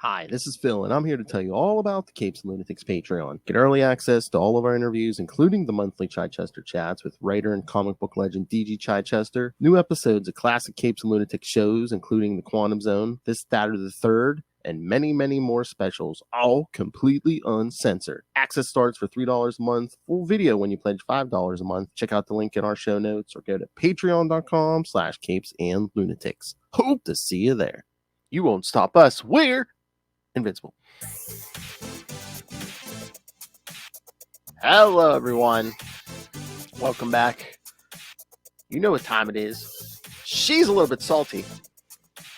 Hi, this is Phil, and I'm here to tell you all about the Capes and Lunatics Patreon. Get early access to all of our interviews, including the monthly Chichester chats with writer and comic book legend DG Chichester, new episodes of classic Capes and Lunatics shows, including The Quantum Zone, This, That, or the Third, and many, many more specials, all completely uncensored. Access starts for $3 a month, full video when you pledge $5 a month. Check out the link in our show notes or go to patreon.com/capesandlunatics. Hope to see you there. You won't stop us. We're Invincible. Hello, everyone. Welcome back. You know what time it is. She's a little bit salty.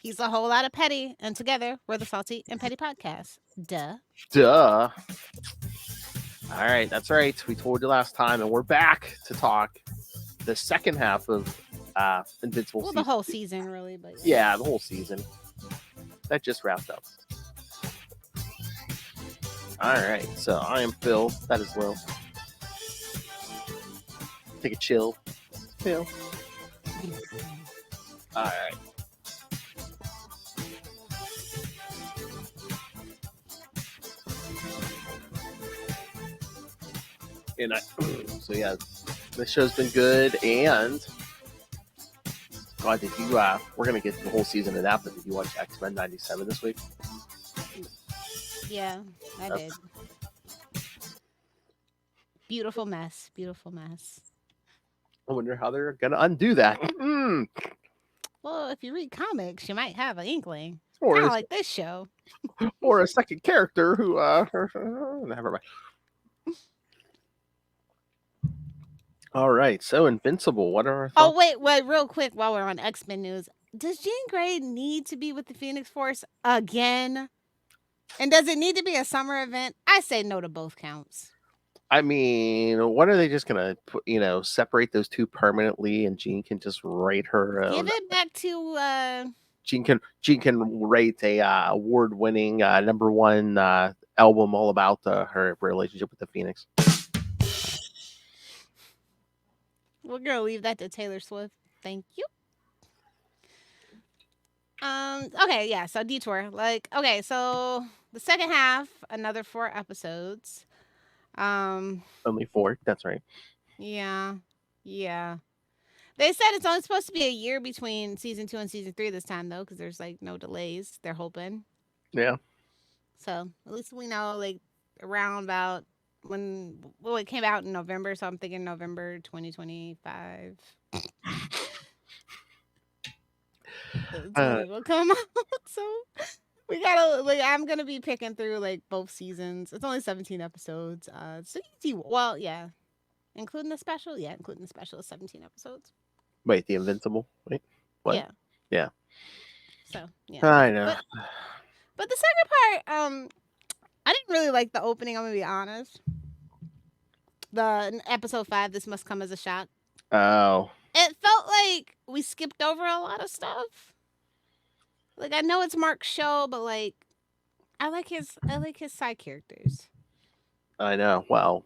He's a whole lot of petty, and together we're the Salty and Petty Podcast. Duh. All right, that's right. We told you last time, and we're back to talk the second half of Invincible. Well, the whole season, really, but yeah, the whole season that just wrapped up. All right, so I am Phil. That is Lil. Take a chill, Phil. All right. And so yeah, this show's been good. And God, did you? We're gonna get the whole season of that. But did you watch X-Men '97 this week? Yeah, I did. Beautiful mess. Beautiful mess. I wonder how they're gonna undo that. Well, if you read comics, you might have an inkling. Or kind of like this show. Or a second character who never mind. All right, so Invincible. What are our thoughts? Oh wait, real quick while we're on X-Men news, does Jean Grey need to be with the Phoenix Force again? And does it need to be a summer event? I say no to both counts. I mean, what are they just gonna put, separate those two permanently, and Jean can just write her own? Give it back to Jean can write a award-winning #1 album all about her relationship with the Phoenix. We're gonna leave that to Taylor Swift. Thank you. Okay, yeah, so detour. So the second half, another 4 episodes. Only 4, that's right. Yeah. They said it's only supposed to be a year between season 2 and season 3 this time, though, because there's no delays. They're hoping. Yeah. So at least we know around about it came out in November, so I'm thinking November 2025. Will come out. So we gotta I'm gonna be picking through both seasons. It's only 17 episodes. So easy. Well, yeah. Including the special? Yeah, including the special is 17 episodes. Wait, the Invincible? Wait. What? Yeah. So, yeah. I know. But the second part, I didn't really like the opening, I'm gonna be honest. The episode 5, This Must Come as a Shock. Oh. It felt like we skipped over a lot of stuff. I know it's Mark's show, but I like his side characters. I know. Well,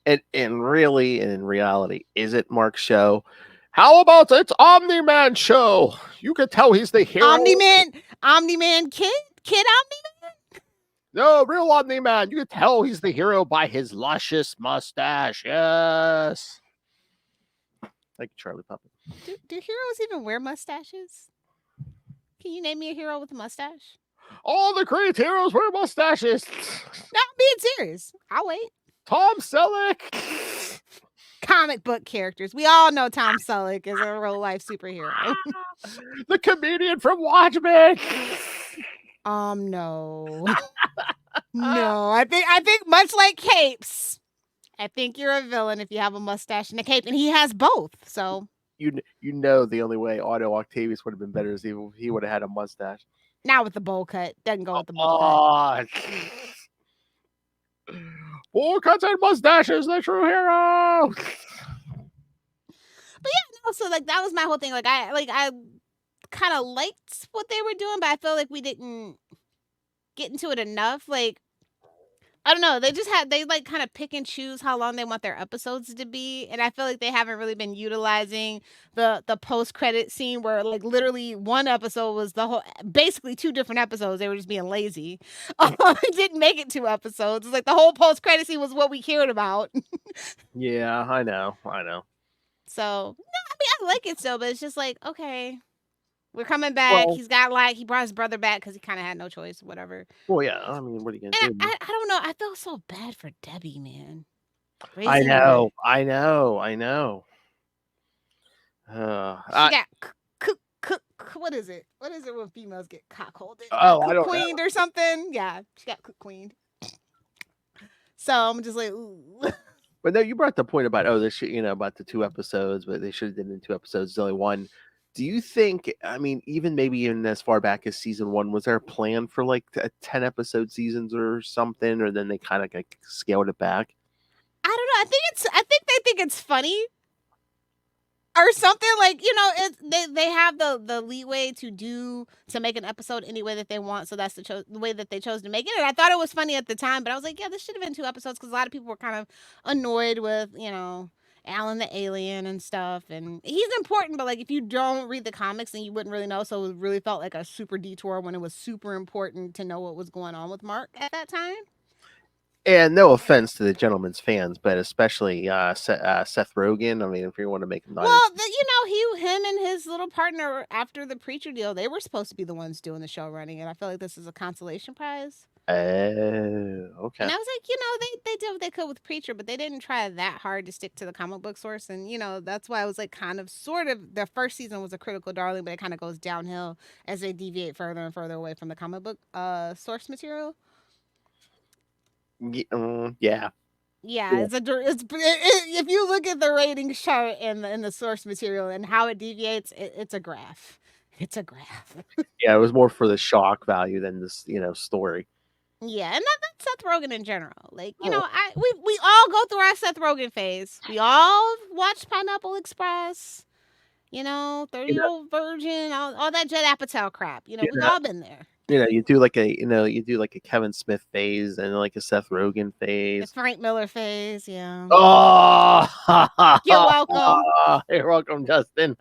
and in reality, is it Mark's show? How about it's Omni-Man show? You can tell he's the hero. Omni-Man kid Omni-Man? No, real Omni-Man. You can tell he's the hero by his luscious mustache. Yes. Like Charlie Puppet. Do heroes even wear mustaches? Can you name me a hero with a mustache? All the great heroes wear mustaches. No, I'm being serious. I'll wait. Tom Selleck. Comic book characters. We all know Tom Selleck is a real life superhero. The comedian from Watchmen. No. No. I think much like Capes, I think you're a villain if you have a mustache and a cape, and he has both. So you know the only way Otto Octavius would have been better is if he would have had a mustache. Now with the bowl cut. Doesn't go with the bowl cut. Bowl cuts and mustaches, the true hero. But yeah, no, so that was my whole thing. I kind of liked what they were doing, but I feel like we didn't get into it enough. I don't know. They like kind of pick and choose how long they want their episodes to be, and I feel like they haven't really been utilizing the post credit scene where like literally one episode was the whole basically two different episodes. They were just being lazy. It didn't make it 2 episodes. It's like the whole post credit scene was what we cared about. Yeah, I know. So no, I mean I like it still, but it's just like okay. We're coming back. Well, He brought his brother back because he kind of had no choice, whatever. well, yeah. I mean, what are you gonna And do? I don't know. I feel so bad for Debbie, man. I Raising her. know. I know. I know. She got what is it? What is it when females get cockholded? Oh, I Cook don't know. queened or something? Yeah, she got cook queened. So I'm just like, ooh. But no, you brought the point about they should, about the 2 episodes, but they should have done it in 2 episodes. It's only one. Do you think? I mean, even as far back as season 1, was there a plan for like 10 episode seasons or something, or then they kind of like scaled it back? I don't know. I think they think it's funny or something, like they have the leeway to make an episode any way that they want, so that's the way that they chose to make it. And I thought it was funny at the time, but I was like, yeah, this should have been 2 episodes because a lot of people were kind of annoyed with Alan the alien and stuff, and he's important, but like if you don't read the comics then you wouldn't really know, so it really felt like a super detour when it was super important to know what was going on with Mark at that time. And no offense to the gentleman's fans, but especially Seth Rogen. I mean, if you want to make him not. Well, him and his little partner after the Preacher deal, they were supposed to be the ones doing the show running, and I feel like this is a consolation prize. Oh, okay. And I was like, they did what they could with Preacher, but they didn't try that hard to stick to the comic book source. And, that's why I was like kind of sort of the first season was a critical darling, but it kind of goes downhill as they deviate further and further away from the comic book source material. Yeah. Yeah, if you look at the ratings chart in the source material and how it deviates, it's a graph. It's a graph. Yeah, it was more for the shock value than this, story. Yeah, and that's Seth Rogen in general. Like, we all go through our Seth Rogen phase. We all watch Pineapple Express, 30-Year-Old Virgin, all that Judd Apatow crap. We've all been there. You do like a Kevin Smith phase and like a Seth Rogen phase. The Frank Miller phase, yeah. Oh, you're welcome. You're welcome, Justin.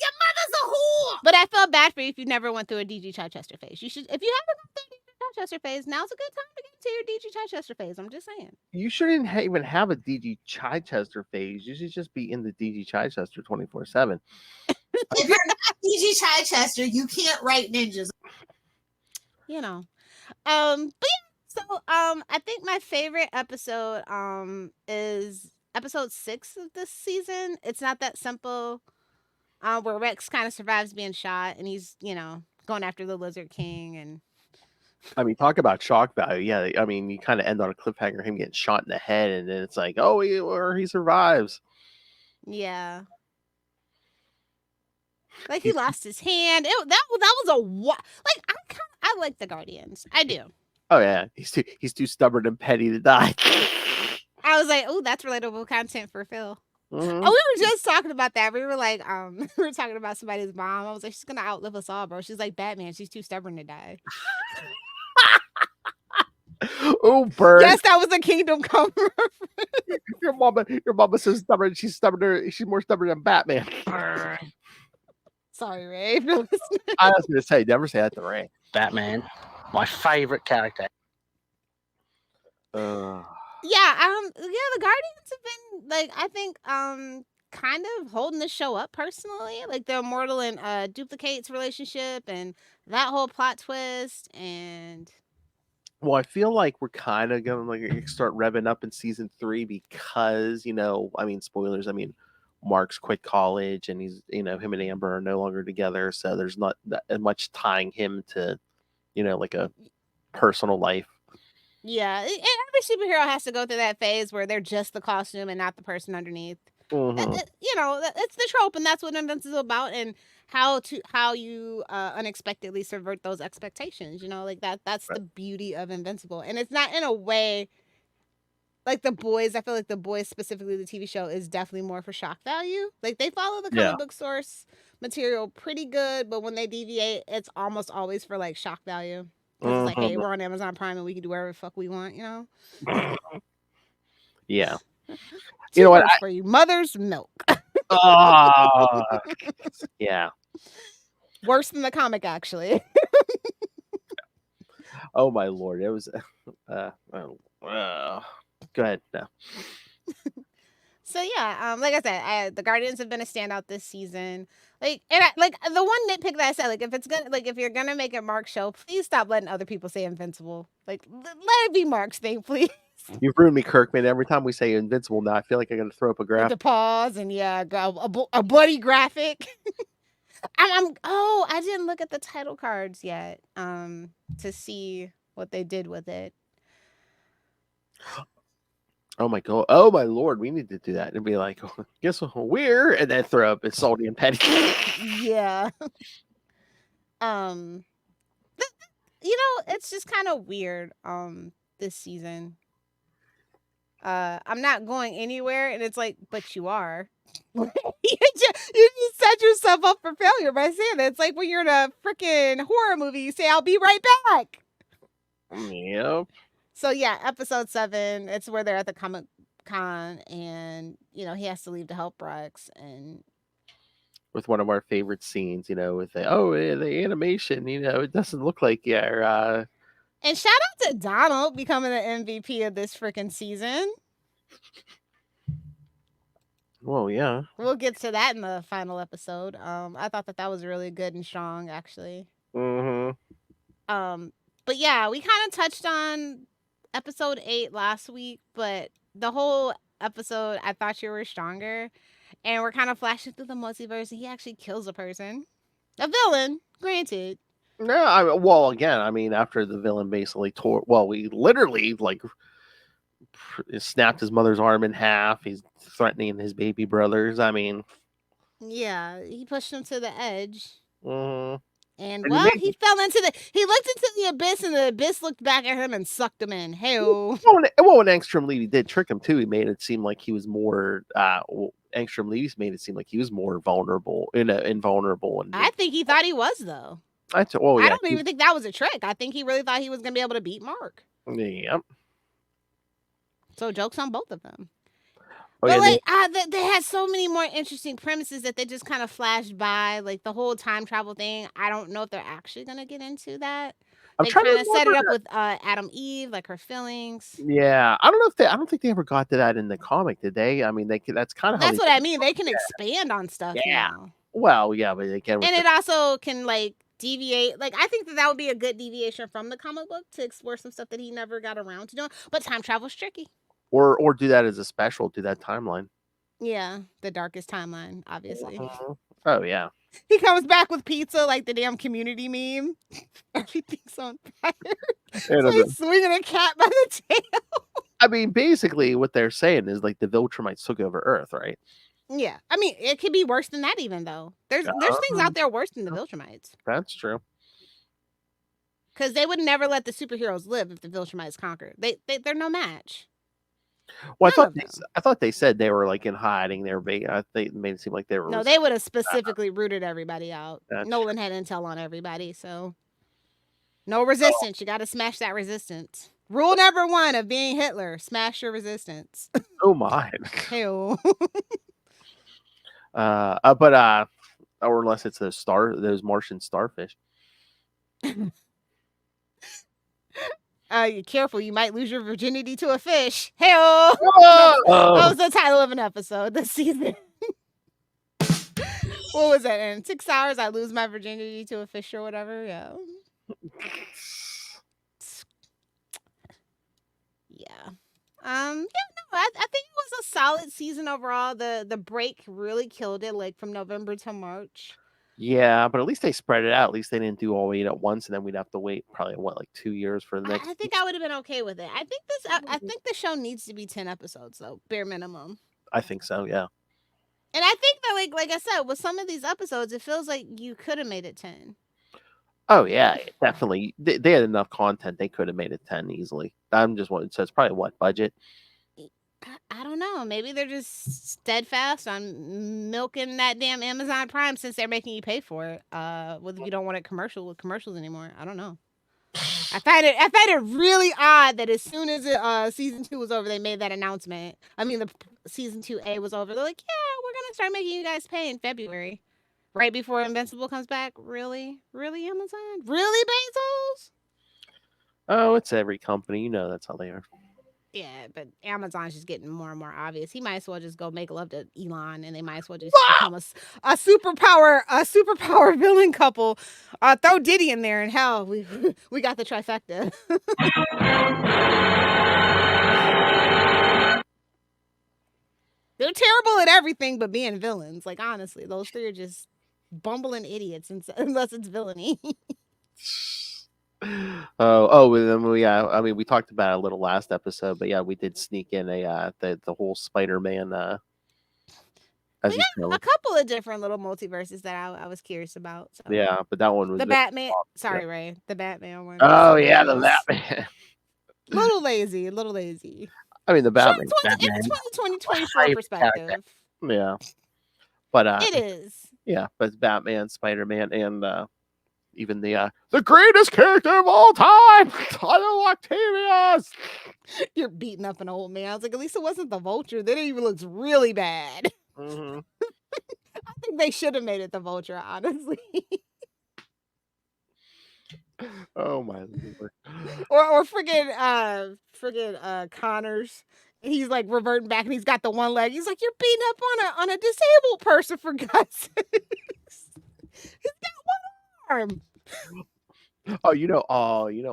Your mother's a whore. But I felt bad for you if you never went through a DG Chichester phase. You should, if you haven't gone through a DG Chichester phase, now's a good time to get into your DG Chichester phase. I'm just saying. You shouldn't even have a DG Chichester phase. You should just be in the DG Chichester 24/7. If you're not DG Chichester, you can't write ninjas. But yeah, so I think my favorite episode is episode 6 of this season. It's Not That Simple. Where Rex kind of survives being shot, and he's going after the Lizard King. And I mean, talk about shock value. Yeah, I mean, you kind of end on a cliffhanger, him getting shot in the head, and then it's like, oh, he survives. Yeah, like he lost his hand. That was like I like the Guardians. I do. Oh yeah, he's too stubborn and petty to die. I was like, oh, that's relatable content for Phil. Mm-hmm. Oh, we were just talking about that. We were like, we were talking about somebody's mom. I was like, she's gonna outlive us all, bro. She's like Batman. She's too stubborn to die. Oh, Bird. Yes, that was a Kingdom Come. Your mama so stubborn. She's stubborn. She's more stubborn than Batman. Sorry, Ray. I was gonna say, never say that to Ray. Batman, my favorite character. The Guardians have been like, I think kind of holding the show up personally, like the Immortal and Duplicates relationship and that whole plot twist. And well, I feel like we're kind of going to start revving up in season 3 because I mean, spoilers. I mean, Mark's quit college and he's him and Amber are no longer together, so there's not that much tying him to like a personal life. Yeah, and every superhero has to go through that phase where they're just the costume and not the person underneath. Mm-hmm. It's the trope, and that's what Invincible is about, and how you unexpectedly subvert those expectations. Like that's right. The beauty of Invincible, and it's not in a way like The Boys. I feel like The Boys, specifically the TV show, is definitely more for shock value. Like they follow the comic book source material pretty good, but when they deviate, it's almost always for like shock value. Because it's like, hey, we're on Amazon Prime and we can do whatever the fuck we want, you know? Yeah. Two You know what? words for you. Mother's milk. Yeah. Worse than the comic, actually. Oh my lord. It was go ahead. No. So yeah, like I said, the Guardians have been a standout this season. Like, and like the one nitpick that I said, like if you're gonna make it Mark's show, please stop letting other people say Invincible. Like, let it be Mark's thing, please. You've ruined me, Kirkman. Every time we say Invincible now, I feel like I gotta throw up a With graph. the pause and yeah, a bloody graphic. I didn't look at the title cards yet to see what they did with it. Oh my god! Oh my lord! We need to do that and be like, guess what? We're and then throw up a salty and petty. Yeah. It's just kind of weird. This season. I'm not going anywhere, and it's like, but you are. you just set yourself up for failure by saying that. It's like when you're in a freaking horror movie, you say, "I'll be right back." Yep. So yeah, episode 7. It's where they're at the Comic Con, and he has to leave to help Rex, and With one of our favorite scenes, with the animation, it doesn't look like and shout out to Donald becoming the MVP of this freaking season. Well, yeah. We'll get to that in the final episode. I thought that was really good and strong, actually. Mm-hmm. But yeah, we kind of touched on episode 8 last week, but the whole episode, I thought you were stronger, and we're kind of flashing through the multiverse, and he actually kills a person, a villain, granted. No, again, after the villain basically we literally snapped his mother's arm in half. He's threatening his baby brothers. Yeah, he pushed him to the edge. Mm-hmm. And he fell he looked into the abyss, and the abyss looked back at him and sucked him in. Hey-o. When Angstrom Levy did trick him too, he made it seem like he was more Angstrom Levy made it seem like he was more invulnerable. I think he thought he was, though. I don't even think that was a trick. I think he really thought he was going to be able to beat Mark. Yep. So jokes on both of them. Oh, but yeah, they had so many more interesting premises that they just kind of flashed by, like the whole time travel thing. I don't know if they're actually going to get into that. They kind of set it up with Adam Eve, like her feelings. Yeah, I don't think they ever got to that in the comic, did they? That's kind of that's what I mean. They can expand on stuff now. Well, yeah, but they can. And it also can deviate. I think that would be a good deviation from the comic book to explore some stuff that he never got around to doing. But time travel's tricky. Or do that as a special, do that timeline. Yeah, the darkest timeline, obviously. Oh, yeah. He comes back with pizza like the damn Community meme. Everything's on fire. So he's swinging a cat by the tail. Basically, what they're saying is the Viltrumites took over Earth, right? Yeah. It could be worse than that even, though. There's things out there worse than the Viltrumites. That's true. Because they would never let the superheroes live if the Viltrumites conquered. They're no match. Well, I thought they said they were in hiding. They made it seem like they were. No, they would have specifically rooted everybody out. That's Nolan had intel on everybody, so no resistance. You got to smash that resistance. Rule number 1 of being Hitler: smash your resistance. Oh my! Hell. Or unless it's those Martian starfish. You're careful. You might lose your virginity to a fish. Hell. That was the title of an episode this season. What was that? In 6 hours, I lose my virginity to a fish or whatever. Yeah. Yeah. I think it was a solid season overall. The break really killed it, from November to March. Yeah, but at least they spread it out. At least they didn't do all 8 at once, and then we'd have to wait probably 2 years for the next. I think I would have been okay with it. I think the show needs to be 10 episodes, though, bare minimum. I think so, yeah. And I think that, like I said, with some of these episodes, it feels like you could have made it 10. Oh yeah, definitely. They had enough content; they could have made it 10 easily. I'm just wanting. So it's probably budget. I don't know. Maybe they're just steadfast on milking that damn Amazon Prime since they're making you pay for it. Whether you don't want it with commercials anymore. I don't know. I find it really odd that as soon as season 2 was over, they made that announcement. I mean, the season 2A was over. They're like, yeah, we're gonna start making you guys pay in February, right before Invincible comes back. Really, Amazon? Really, Bezos? Oh, it's every company. You know that's how they are. Yeah, but Amazon's just getting more and more obvious. He might as well just go make love to Elon, and they might as well just become a superpower villain couple. Throw Diddy in there, and hell, we got the trifecta. They're terrible at everything but being villains. Like, honestly, those three are just bumbling idiots unless it's villainy. I mean, we talked about it a little last episode, but yeah, we did sneak in the whole Spider-Man as We got a couple of different little multiverses that I was curious about. So. Yeah, but that one was the very Batman. soft, Sorry, yeah. Ray. The Batman one. Oh yeah, the Batman. Little lazy. I mean, the Batman. It's 2024 perspective. Yeah, but It is. Yeah, but Batman, Spider-Man, and even the greatest character of all time, Tyler Octavius. You're beating up an old man. I was like, at least it wasn't the Vulture. Then it even looks really bad. Mm-hmm. I think they should have made it the Vulture, honestly. Oh my lord. or friggin' Connors. And he's like reverting back, and he's got the one leg. He's like, "You're beating up on a disabled person, for God's sakes." He's got one arm. Oh, you know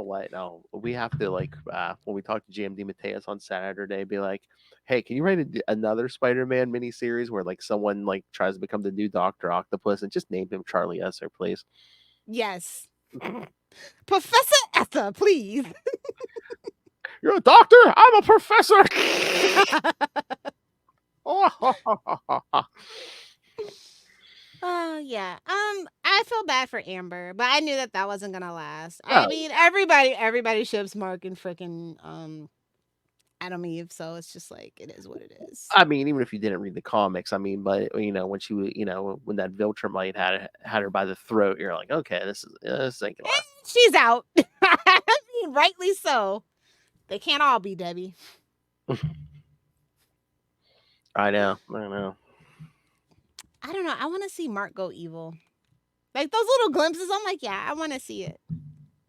what? No, we have to when we talk to JMD Mateus on Saturday, be like, "Hey, can you write another Spider-Man miniseries where like someone like tries to become the new Doctor Octopus and just name him Charlie Esser, please?" Yes, Professor Esser, please. You're a doctor. I'm a professor. Yeah. I feel bad for Amber, but I knew that wasn't gonna last. Oh. I mean, everybody ships Mark and freaking Adam Eve, so it's just like it is what it is. I mean, even if you didn't read the comics, I mean, but when she, when that Viltrumite had her by the throat, you're like, okay, this ain't gonna last. She's out. I mean, rightly so. They can't all be Debbie. I know. I don't know. I want to see Mark go evil. Like those little glimpses, I'm like, yeah, I want to see it.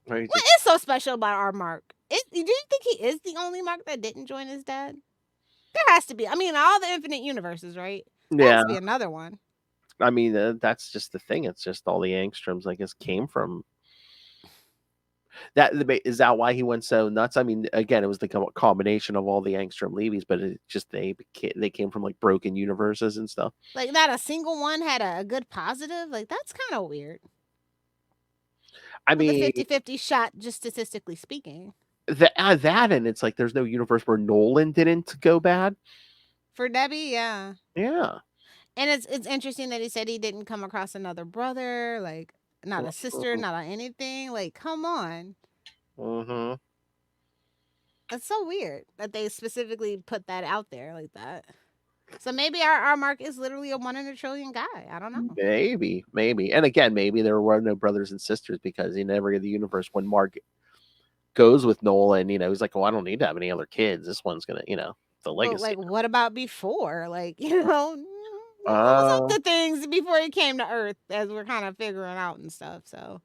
What is so special about our Mark? Do you think he is the only Mark that didn't join his dad? There has to be. I mean, all the infinite universes, right? There has to be another one. I mean, that's just the thing. It's just all the angstroms, I guess, came from that. Is that why he went so nuts? I mean, again, it was the combination of all the angstrom leavies, but it just they came from like broken universes and stuff. Like not a single one had a good positive. Like that's kind of weird. I mean, the 50-50 shot, just statistically speaking. That and it's like there's no universe where Nolan didn't go bad. For Debbie, yeah. Yeah. And it's interesting that he said he didn't come across another brother, like not a sister, not anything. Like, come on. Mm-hmm. That's so weird that they specifically put that out there like that. So maybe our Mark is literally a 1 in a trillion guy. I don't know. Maybe. And again, maybe there were no brothers and sisters because in every other universe, when Mark goes with Nolan, he's like, "Oh, I don't need to have any other kids. This one's gonna, the legacy." But, like, what about before? Like, what was up the things before he came to Earth, as we're kind of figuring out and stuff. So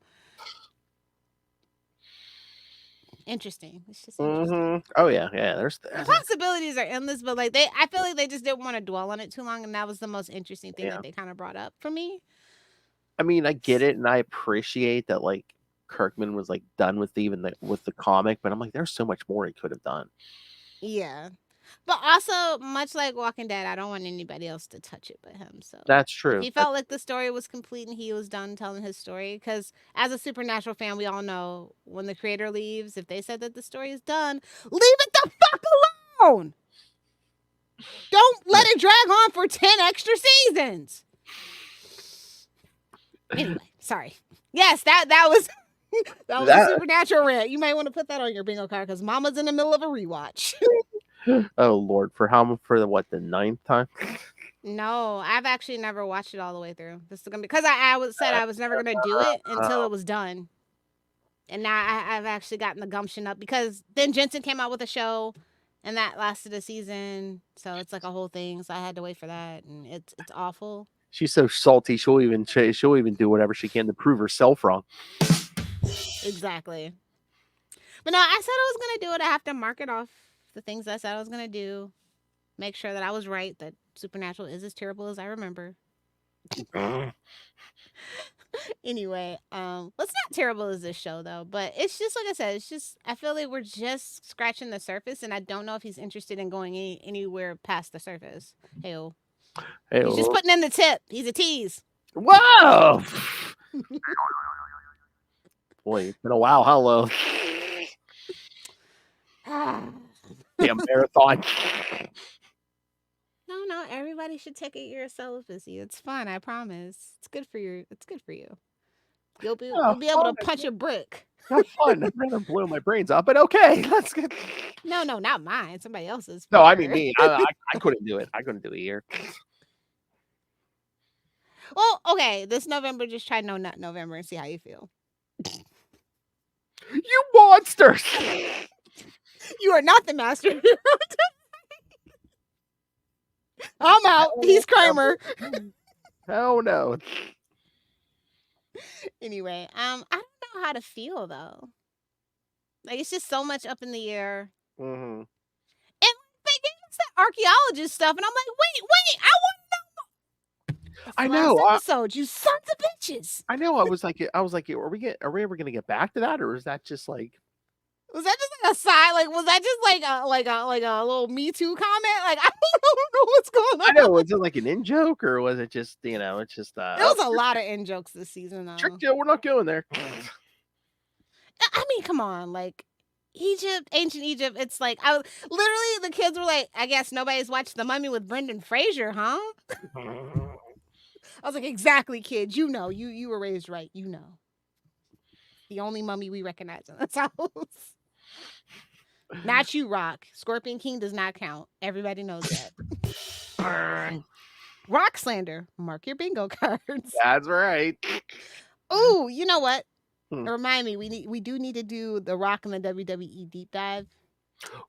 interesting. It's just interesting. Mm-hmm. Oh yeah. There's the possibilities are endless, but like I feel like they just didn't want to dwell on it too long, and that was the most interesting thing that they kind of brought up for me. I mean, I get it, and I appreciate that. Like Kirkman was like done with with the comic, but I'm like, there's so much more he could have done. Yeah, but also much like Walking Dead, I don't want anybody else to touch it but him. So that's true. He felt like the story was complete and he was done telling his story. Because as a Supernatural fan, we all know when the creator leaves, if they said that the story is done, leave it the fuck alone. Don't let it drag on for 10 extra seasons. Anyway, sorry. Yes, that was a Supernatural rant. You might want to put that on your bingo card because Mama's in the middle of a rewatch. Oh Lord, for the 9th time? No, I've actually never watched it all the way through. This is gonna be because I said I was never gonna do it until it was done. And now I've actually gotten the gumption up because then Jensen came out with a show, and that lasted a season. So it's like a whole thing. So I had to wait for that, and it's awful. She's so salty. She'll even do whatever she can to prove herself wrong. Exactly. But no, I said I was gonna do it. I have to mark it off the things I said I was gonna do. Make sure that I was right. That Supernatural is as terrible as I remember. Anyway, what's not terrible is this show though, but it's just like I said, it's just I feel like we're just scratching the surface, and I don't know if he's interested in going anywhere past the surface. He's just putting in the tip. He's a tease. Whoa! Boy, it's been a while. Hello. Damn marathon. No, everybody should take a year of celibacy. It's fun, I promise. It's good for you. You'll be able to punch a brick. Not fun. I'd rather blow my brains out, but okay, that's good. No, not mine. Somebody else's. No, I mean me. I couldn't do it. I couldn't do a year. Well, okay. This November, just try No Nut November and see how you feel. You monsters! You are not the master. I'm out. He's Kramer. Oh no. Anyway, I don't know how to feel though. Like it's just so much up in the air. Mm-hmm. And they gave us that archaeologist stuff, and I'm like, wait, I want to know. I know. Episode, you sons of bitches. I know. I was like, are we ever gonna get back to that, or is that just like? Was that just like a side? Like, was that just like a little Me Too comment? Like, I don't know what's going on. I know. Was it like an in joke, or was it just it's just? There was a lot of in jokes this season, though. Tricked you. We're not going there. I mean, come on, like Egypt, ancient Egypt. It's like literally the kids were like, I guess nobody's watched The Mummy with Brendan Fraser, huh? I was like, exactly, kid. You know, you were raised right. You know, the only mummy we recognize in this house. Not you, Rock. Scorpion King does not count. Everybody knows that. Rock slander. Mark your bingo cards. That's right. Oh, you know what? Remind me, we do need to do the Rock and the WWE deep dive.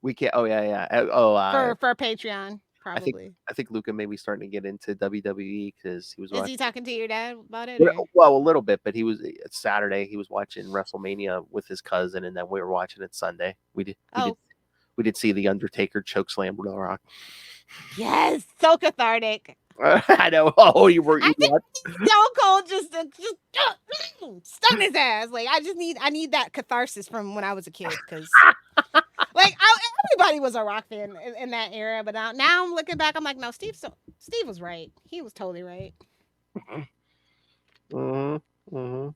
We can't. Oh yeah. Oh, for Patreon, probably. I think Luca may be starting to get into WWE because he was. Is he talking to your dad about it? Well, a little bit, but it's Saturday. He was watching WrestleMania with his cousin, and then we were watching it Sunday. We did see the Undertaker chokeslam The Rock. Yes, so cathartic. I know. Oh, you were. I think Stone Cold just stun his ass. Like I need that catharsis from when I was a kid, because like everybody was a Rock fan in that era. But now I'm looking back, I'm like, no, Steve was right. He was totally right. Mm-hmm.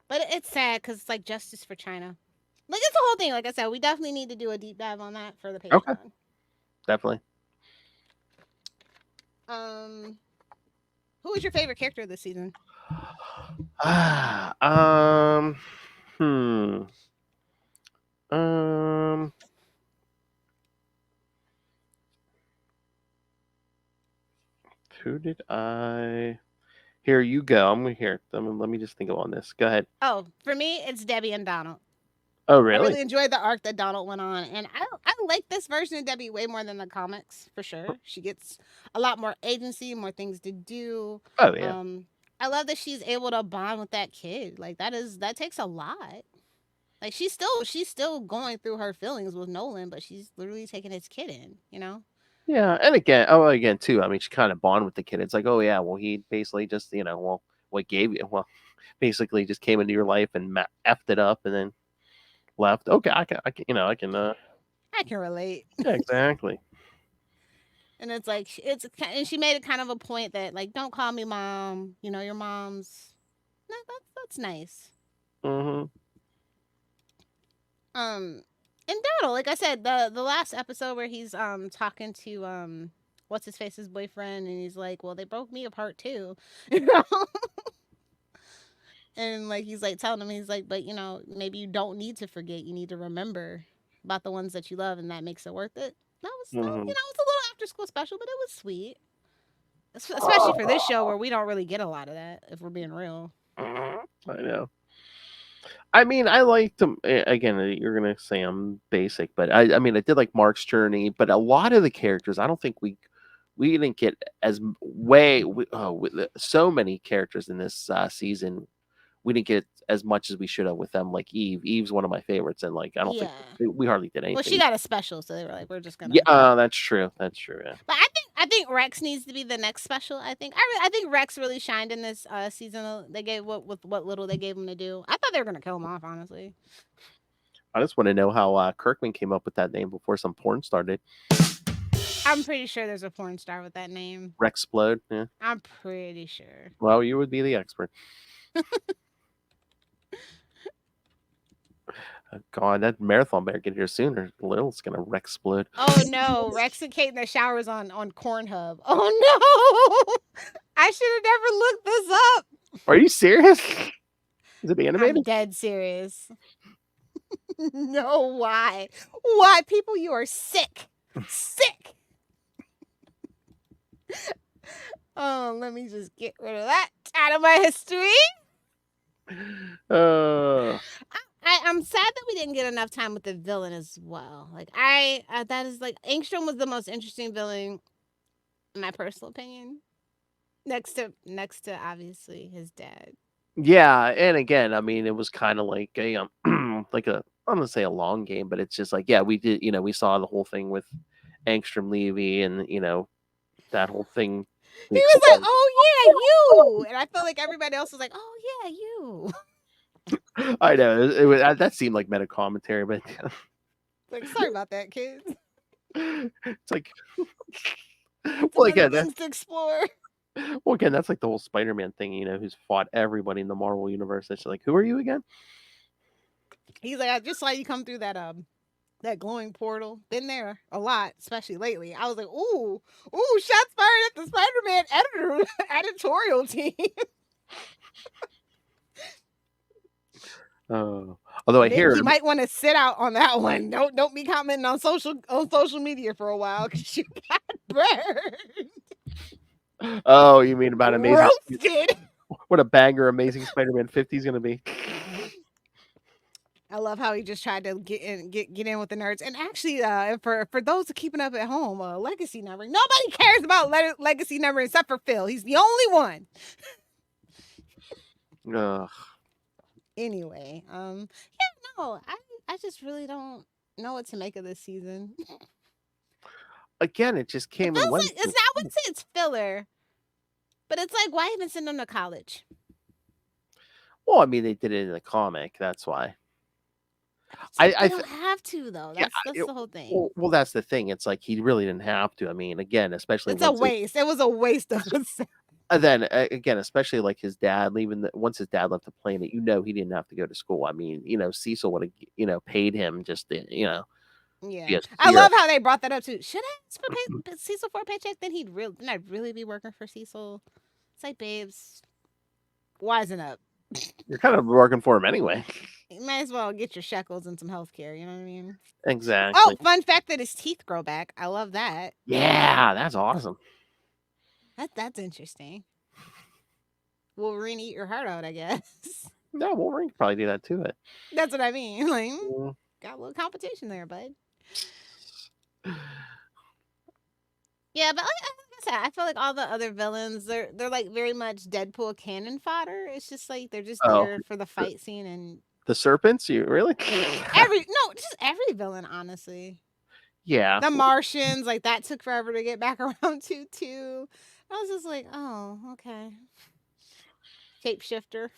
But it's sad because it's like justice for China. Like it's the whole thing. Like I said, we definitely need to do a deep dive on that for the Patreon. Okay. Definitely. Who was your favorite character this season? Who did I? Here you go. I'm here. Let me just think on this. Go ahead. Oh, for me, it's Debbie and Donald. Oh, really? I really enjoyed the arc that Donald went on, and I like this version of Debbie way more than the comics, for sure. She gets a lot more agency, more things to do. Oh yeah. I love that she's able to bond with that kid. Like that takes a lot. Like she's still going through her feelings with Nolan, but she's literally taking his kid in, you know? Yeah, and again too. I mean, she kind of bond with the kid. It's like, oh yeah, well he basically just what gave you? Well, basically just came into your life and effed it up, and then left. Okay, I can relate. Yeah, exactly. And it's like and she made it kind of a point that like, don't call me mom. You know, your mom's. No, that's nice. Mm-hmm. And Donald, like I said, the last episode where he's talking to what's his face's boyfriend, and he's like, well, they broke me apart too, you know. And like he's like telling him, he's like, but you know, maybe you don't need to forget. You need to remember about the ones that you love, and that makes it worth it. That was it's a little after school special, but it was sweet. Especially for this show where we don't really get a lot of that, if we're being real. I know. I mean, I liked them. Again, you're gonna say I'm basic, but I mean, I did like Mark's journey, but a lot of the characters, I don't think we didn't get as so many characters in this season. We didn't get as much as we should have with them. Like Eve. Eve's one of my favorites, and like I don't think Yeah. we hardly did Well, she anything. got a special, so they were like, we're just gonna. Yeah, that's true. That's true. Yeah. But I think Rex needs to be the next special. I think Rex really shined in this season. They gave what little they gave him to do. I thought they were gonna kill him off, honestly. I just want to know how Kirkman came up with that name before some porn started. I'm pretty sure there's a porn star with that name. Rexplode. Yeah. I'm pretty sure. Well, you would be the expert. God, that marathon better get here sooner. Lil's gonna Rexplode. Oh no, Rex and Kate in the showers on Cornhub. Oh no, I should have never looked this up. Are you serious? Is it I'm animated? dead serious. No, why? Why, people? You are sick. Sick. Oh, let me just get rid of that out of my history. I'm sad that we didn't get enough time with the villain as well. Like that is like Angstrom was the most interesting villain, in my personal opinion. Next to obviously his dad. Yeah, and again, I mean, it was kind of like a like a I'm gonna say a long game, but it's just like we did, we saw the whole thing with Angstrom Levy, and that whole thing. He was like, "Oh yeah, you," and I felt like everybody else was like, "Oh yeah, you." I know it was that seemed like meta commentary, but Like, sorry about that, kids. it's like, Well, again, things to explore. Well, again, that's like the whole Spider-Man thing, who's fought everybody in the Marvel universe. It's like, who are you again? He's like, I just saw you come through that glowing portal. Been there a lot, especially lately. I was like, ooh, shots fired at the Spider-Man editorial team. Although I hear you might want to sit out on that one. Don't be commenting on social media for a while because you got burned. Oh, you mean about Amazing? Roasted. What a banger Amazing Spider-Man 50 is going to be. I love how he just tried to get in with the nerds. And actually, for those keeping up at home, legacy numbering. Nobody cares about legacy numbering except for Phil. He's the only one. Ugh. Anyway, I just really don't know what to make of this season. Again, it just came and went. I wouldn't say it's filler, but it's like, why even send them to college? Well, I mean, they did it in the comic. That's why. I don't have to though. That's the whole thing. Well, that's the thing. It's like he really didn't have to. I mean, again, especially it's a waste. It was a waste of. Then again, especially like his dad leaving. Once his dad left the planet, he didn't have to go to school. I mean, Cecil would have, paid him just to, Yeah, I love how they brought that up too. Should I ask for Cecil for a paycheck? Then didn't I really be working for Cecil? It's like, babes, wisen up. You're kind of working for him anyway. You might as well get your shekels and some health care. You know what I mean? Exactly. Oh, fun fact that his teeth grow back. I love that. Yeah, that's awesome. That's interesting. Wolverine eat your heart out, I guess. No, Wolverine could probably do that too. That's what I mean. Like, got a little competition there, bud. Yeah, but like I said, I feel like all the other villains, they're like very much Deadpool cannon fodder. It's just like they're just there for the fight scene and the serpents. You really? just every villain, honestly. Yeah. The Martians, like that took forever to get back around to too. I was just like, oh, okay. Shapeshifter.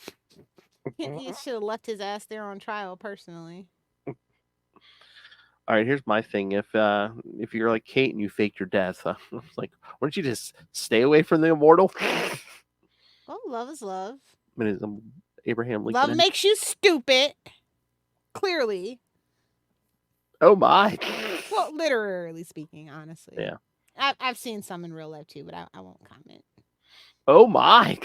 He should have left his ass there on trial, personally. All right, here's my thing. If you're like Kate and you faked your death, it's like, why don't you just stay away from the immortal? Well, love is love. I mean, Abraham Lincoln. Love makes you stupid. Clearly. Oh my. Well, literally speaking, honestly. Yeah. I've seen some in real life too, but I won't comment. Oh my.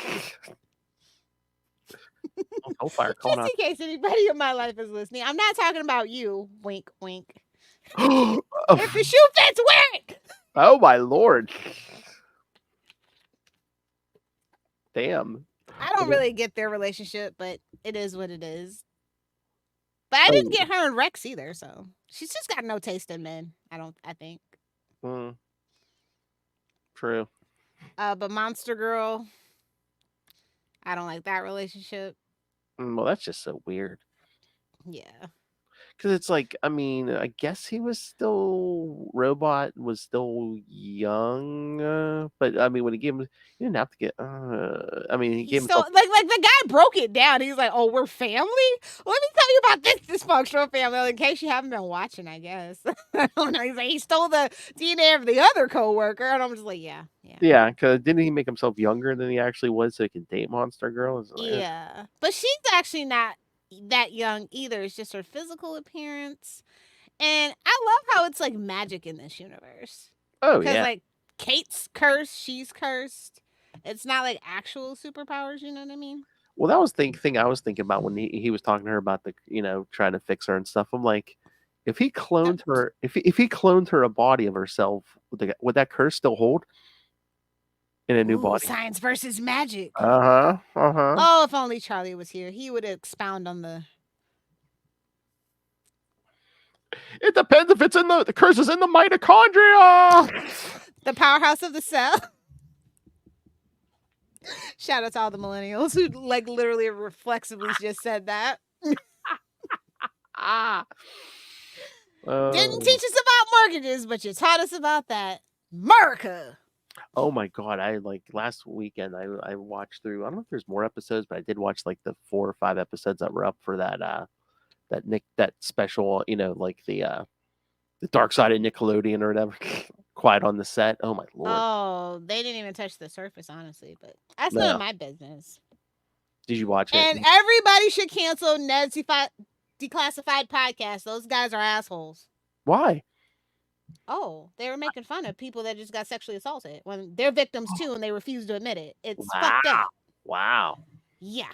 Hellfire Just in case anybody in my life is listening, I'm not talking about you. Wink, wink. If the shoe fits, wear it. Oh my lord. Damn. I don't really get their relationship, but it is what it is. But I Oh, didn't get her and Rex either, so she's just got no taste in men. I think. True. But Monster Girl, I don't like that relationship. Well, that's just so weird. Yeah. Because it's like, I mean, I guess he was still robot was still young, but I mean, when he gave him, he didn't have to get. I mean, he He's gave still himself. like the guy broke it down. He's like, "Oh, we're family. Let me tell you about this dysfunctional family." In case you haven't been watching, I guess. I don't know. He's like, he stole the DNA of the other coworker, and I'm just like, yeah. Yeah, because didn't he make himself younger than he actually was so he could date Monster Girl? It's like, Yeah, but she's actually not that young either. It's just her physical appearance, and I love how it's like magic in this universe. oh Because yeah. like Kate's cursed, she's cursed. It's not like actual superpowers. You know what I mean? Well, that was the thing I was thinking about when he was talking to her about the trying to fix her and stuff. I'm like, if he cloned her, if he cloned her a body of herself, would that curse still hold in a new Ooh, body? science versus magic. Uh-huh. Oh, if only Charlie was here, he would expound on the It depends if it's in the curse is in the mitochondria. the powerhouse of the cell. Shout out to all the millennials who like literally reflexively just said that. Ah. Didn't teach us about mortgages, but you taught us about that. America. Oh my god! I like last weekend. I watched through. I don't know if there's more episodes, but I did watch like the 4 or 5 episodes that were up for that special. Like the Dark Side of Nickelodeon or whatever. Quiet on the Set. Oh my lord! Oh, they didn't even touch the surface, honestly, but that's No. none of my business. Did you watch it? And everybody should cancel Ned's Declassified podcast. Those guys are assholes. Why? Oh, they were making fun of people that just got sexually assaulted when they're victims too and they refuse to admit it. It's fucked up. Wow. Yeah.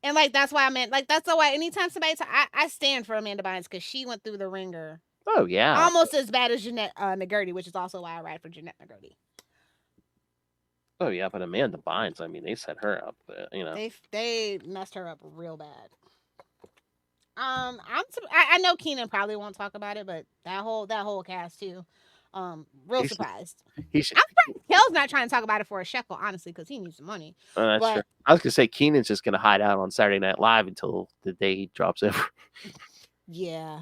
And like that's why that's why anytime somebody I stand for Amanda Bynes because she went through the ringer. Oh yeah. Almost as bad as Jeanette Nagurdy, which is also why I ride for Jeanette Nagurdy. Oh yeah, but Amanda Bynes, I mean, they set her up. They messed her up real bad. I know Keenan probably won't talk about it, but that whole cast too. Real surprised. I'm surprised Kel's not trying to talk about it for a shekel, honestly, because he needs the money. That's true. I was gonna say Keenan's just gonna hide out on Saturday Night Live until the day he drops over. Yeah.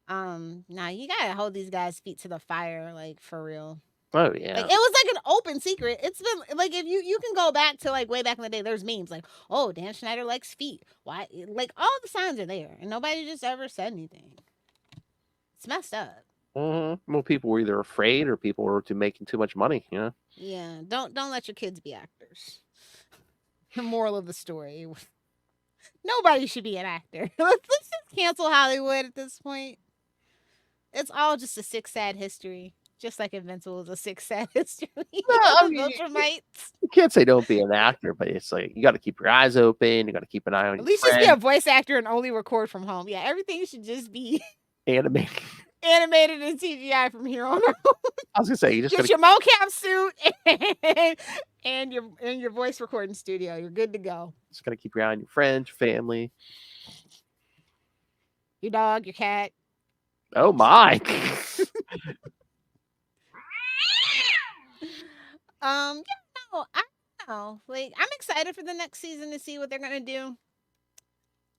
Nah, you gotta hold these guys' feet to the fire, like for real. Oh yeah. Like it was like an open secret. It's been like if you can go back to like way back in the day, there's memes like, oh, Dan Schneider likes feet. Why? Like all the signs are there, and nobody just ever said anything. It's messed up. Mm-hmm. Well, people were either afraid or people were making too much money. Yeah. Don't let your kids be actors. The moral of the story: nobody should be an actor. Let's just cancel Hollywood at this point. It's all just a sick, sad history. Just like Invincible is a sick, sad history. Viltrumites. You can't say don't be an actor, but it's like you got to keep your eyes open. You got to keep an eye on. At least just be a voice actor and only record from home. Yeah, everything should just be animated and CGI from here on out. I was gonna say you just get your mocap suit and your voice recording studio. You're good to go. Just gotta keep your eye on your friends, your family, your dog, your cat. Oh my. I don't know. Like, I'm excited for the next season to see what they're gonna do.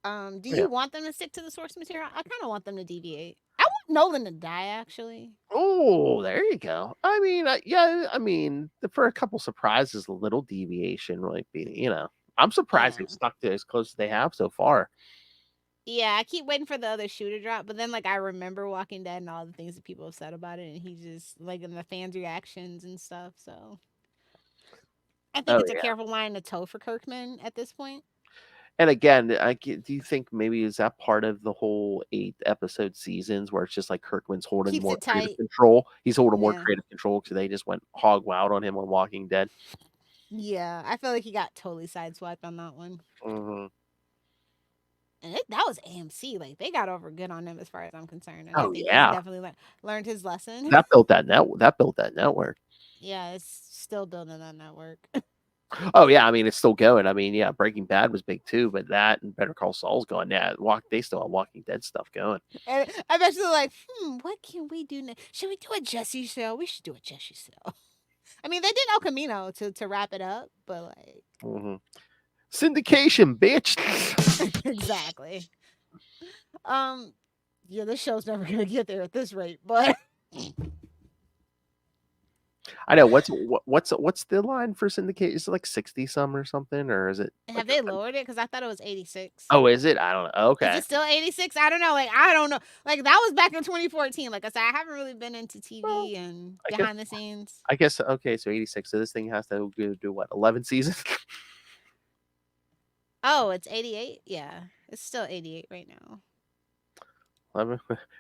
Do you want them to stick to the source material? I kind of want them to deviate. I want Nolan to die, actually. Oh, there you go. I mean, I mean, for a couple surprises, a little deviation might be. I'm surprised they've stuck to as close as they have so far. Yeah, I keep waiting for the other shoe to drop, but then like I remember Walking Dead and all the things that people have said about it, and he just like in the fans' reactions and stuff. So I think it's a careful line to toe for Kirkman at this point. And again, do you think maybe is that part of the whole 8-episode seasons where it's just like Kirkman's holding more creative control? He's holding more creative control because they just went hog wild on him on Walking Dead. Yeah, I feel like he got totally sideswiped on that one. Mm-hmm. And that was AMC. Like they got over good on him as far as I'm concerned. And I think he's definitely learned his lesson. That built that network. Yeah, it's still building that network. Oh yeah, I mean it's still going. I mean, yeah, Breaking Bad was big too, but that and Better Call Saul's going. Yeah, they still have Walking Dead stuff going. And I bet you're like, what can we do now? Should we do a Jesse show? We should do a Jesse show. I mean, they did El Camino to wrap it up, but like, Syndication, bitch. exactly. Yeah, this show's never gonna get there at this rate, but I know what's the line for syndicate? Is it like 60 some or something, or is it? have they lowered it? Because I thought it was 86. Oh, is it? I don't know. Is Okay. it still 86? I don't know. Like, I don't know. Like, that was back in 2014. Like I said, I haven't really been into TV and behind the scenes. I guess okay. So 86. So this thing has to do what? 11 seasons. Oh, it's 88. Yeah, it's still 88 right now. 11,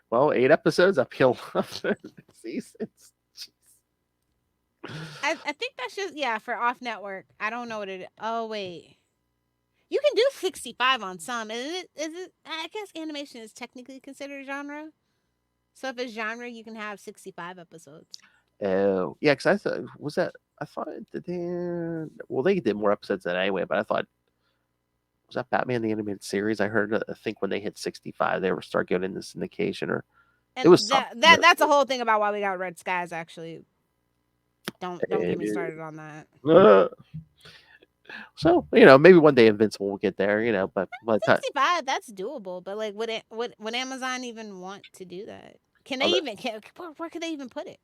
well, 8 episodes up here. 11 seasons. I think that's just for off network. I don't know what it is. Oh wait. You can do 65 on some. Is it I guess animation is technically considered genre. So if it's genre, you can have 65 episodes. Oh, yeah, because I thought I thought they did more episodes than anyway, but I thought was that Batman the Animated Series? I heard I think when they hit 65, they were start getting into syndication or and it was that's a whole thing about why we got Red Skies actually. Don't get me started on that. So, maybe one day Invincible will get there, but 65, that's doable. But like, would Amazon even want to do that? Can they where could they even put it?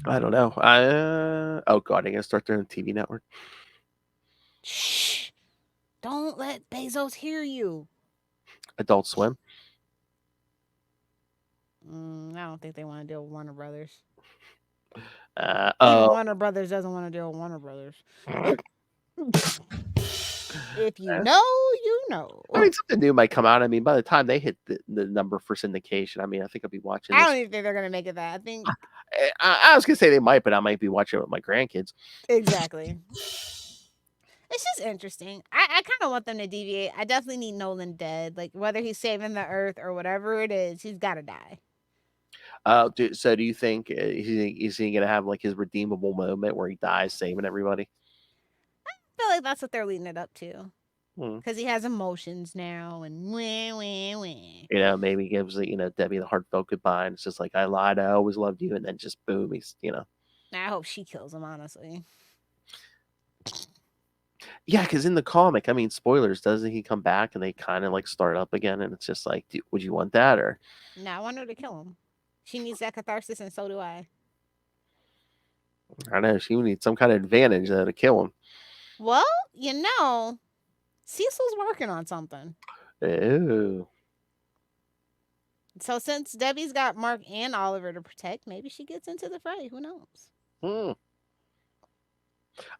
I don't know. Oh God, I'm gonna start their own TV network. Shh! Don't let Bezos hear you. Adult Swim. I don't think they want to deal with Warner Brothers. Even Warner Brothers doesn't want to deal with Warner Brothers. If you know, you know. I mean, something new might come out. I mean, by the time they hit the number for syndication, I mean, I think I'll be watching this. I don't even think they're going to make it that. I think... I was going to say they might, but I might be watching it with my grandkids. Exactly. It's just interesting. I kind of want them to deviate. I definitely need Nolan dead. Like, whether he's saving the Earth or whatever it is, he's got to die. So do you think is he going to have like his redeemable moment where he dies saving everybody? I feel like that's what they're leading it up to. Because he has emotions now and maybe gives Debbie the heartfelt goodbye and it's just like, I lied, I always loved you, and then just boom, he's I hope she kills him, honestly. Yeah, because in the comic, I mean, spoilers, doesn't he come back and they kind of like start up again, and it's just like, would you want that? Or no, I want her to kill him. She needs that catharsis, and so do I. I know she needs some kind of advantage to kill him. Well, Cecil's working on something. Oh. So since Debbie's got Mark and Oliver to protect, maybe she gets into the fray. Who knows?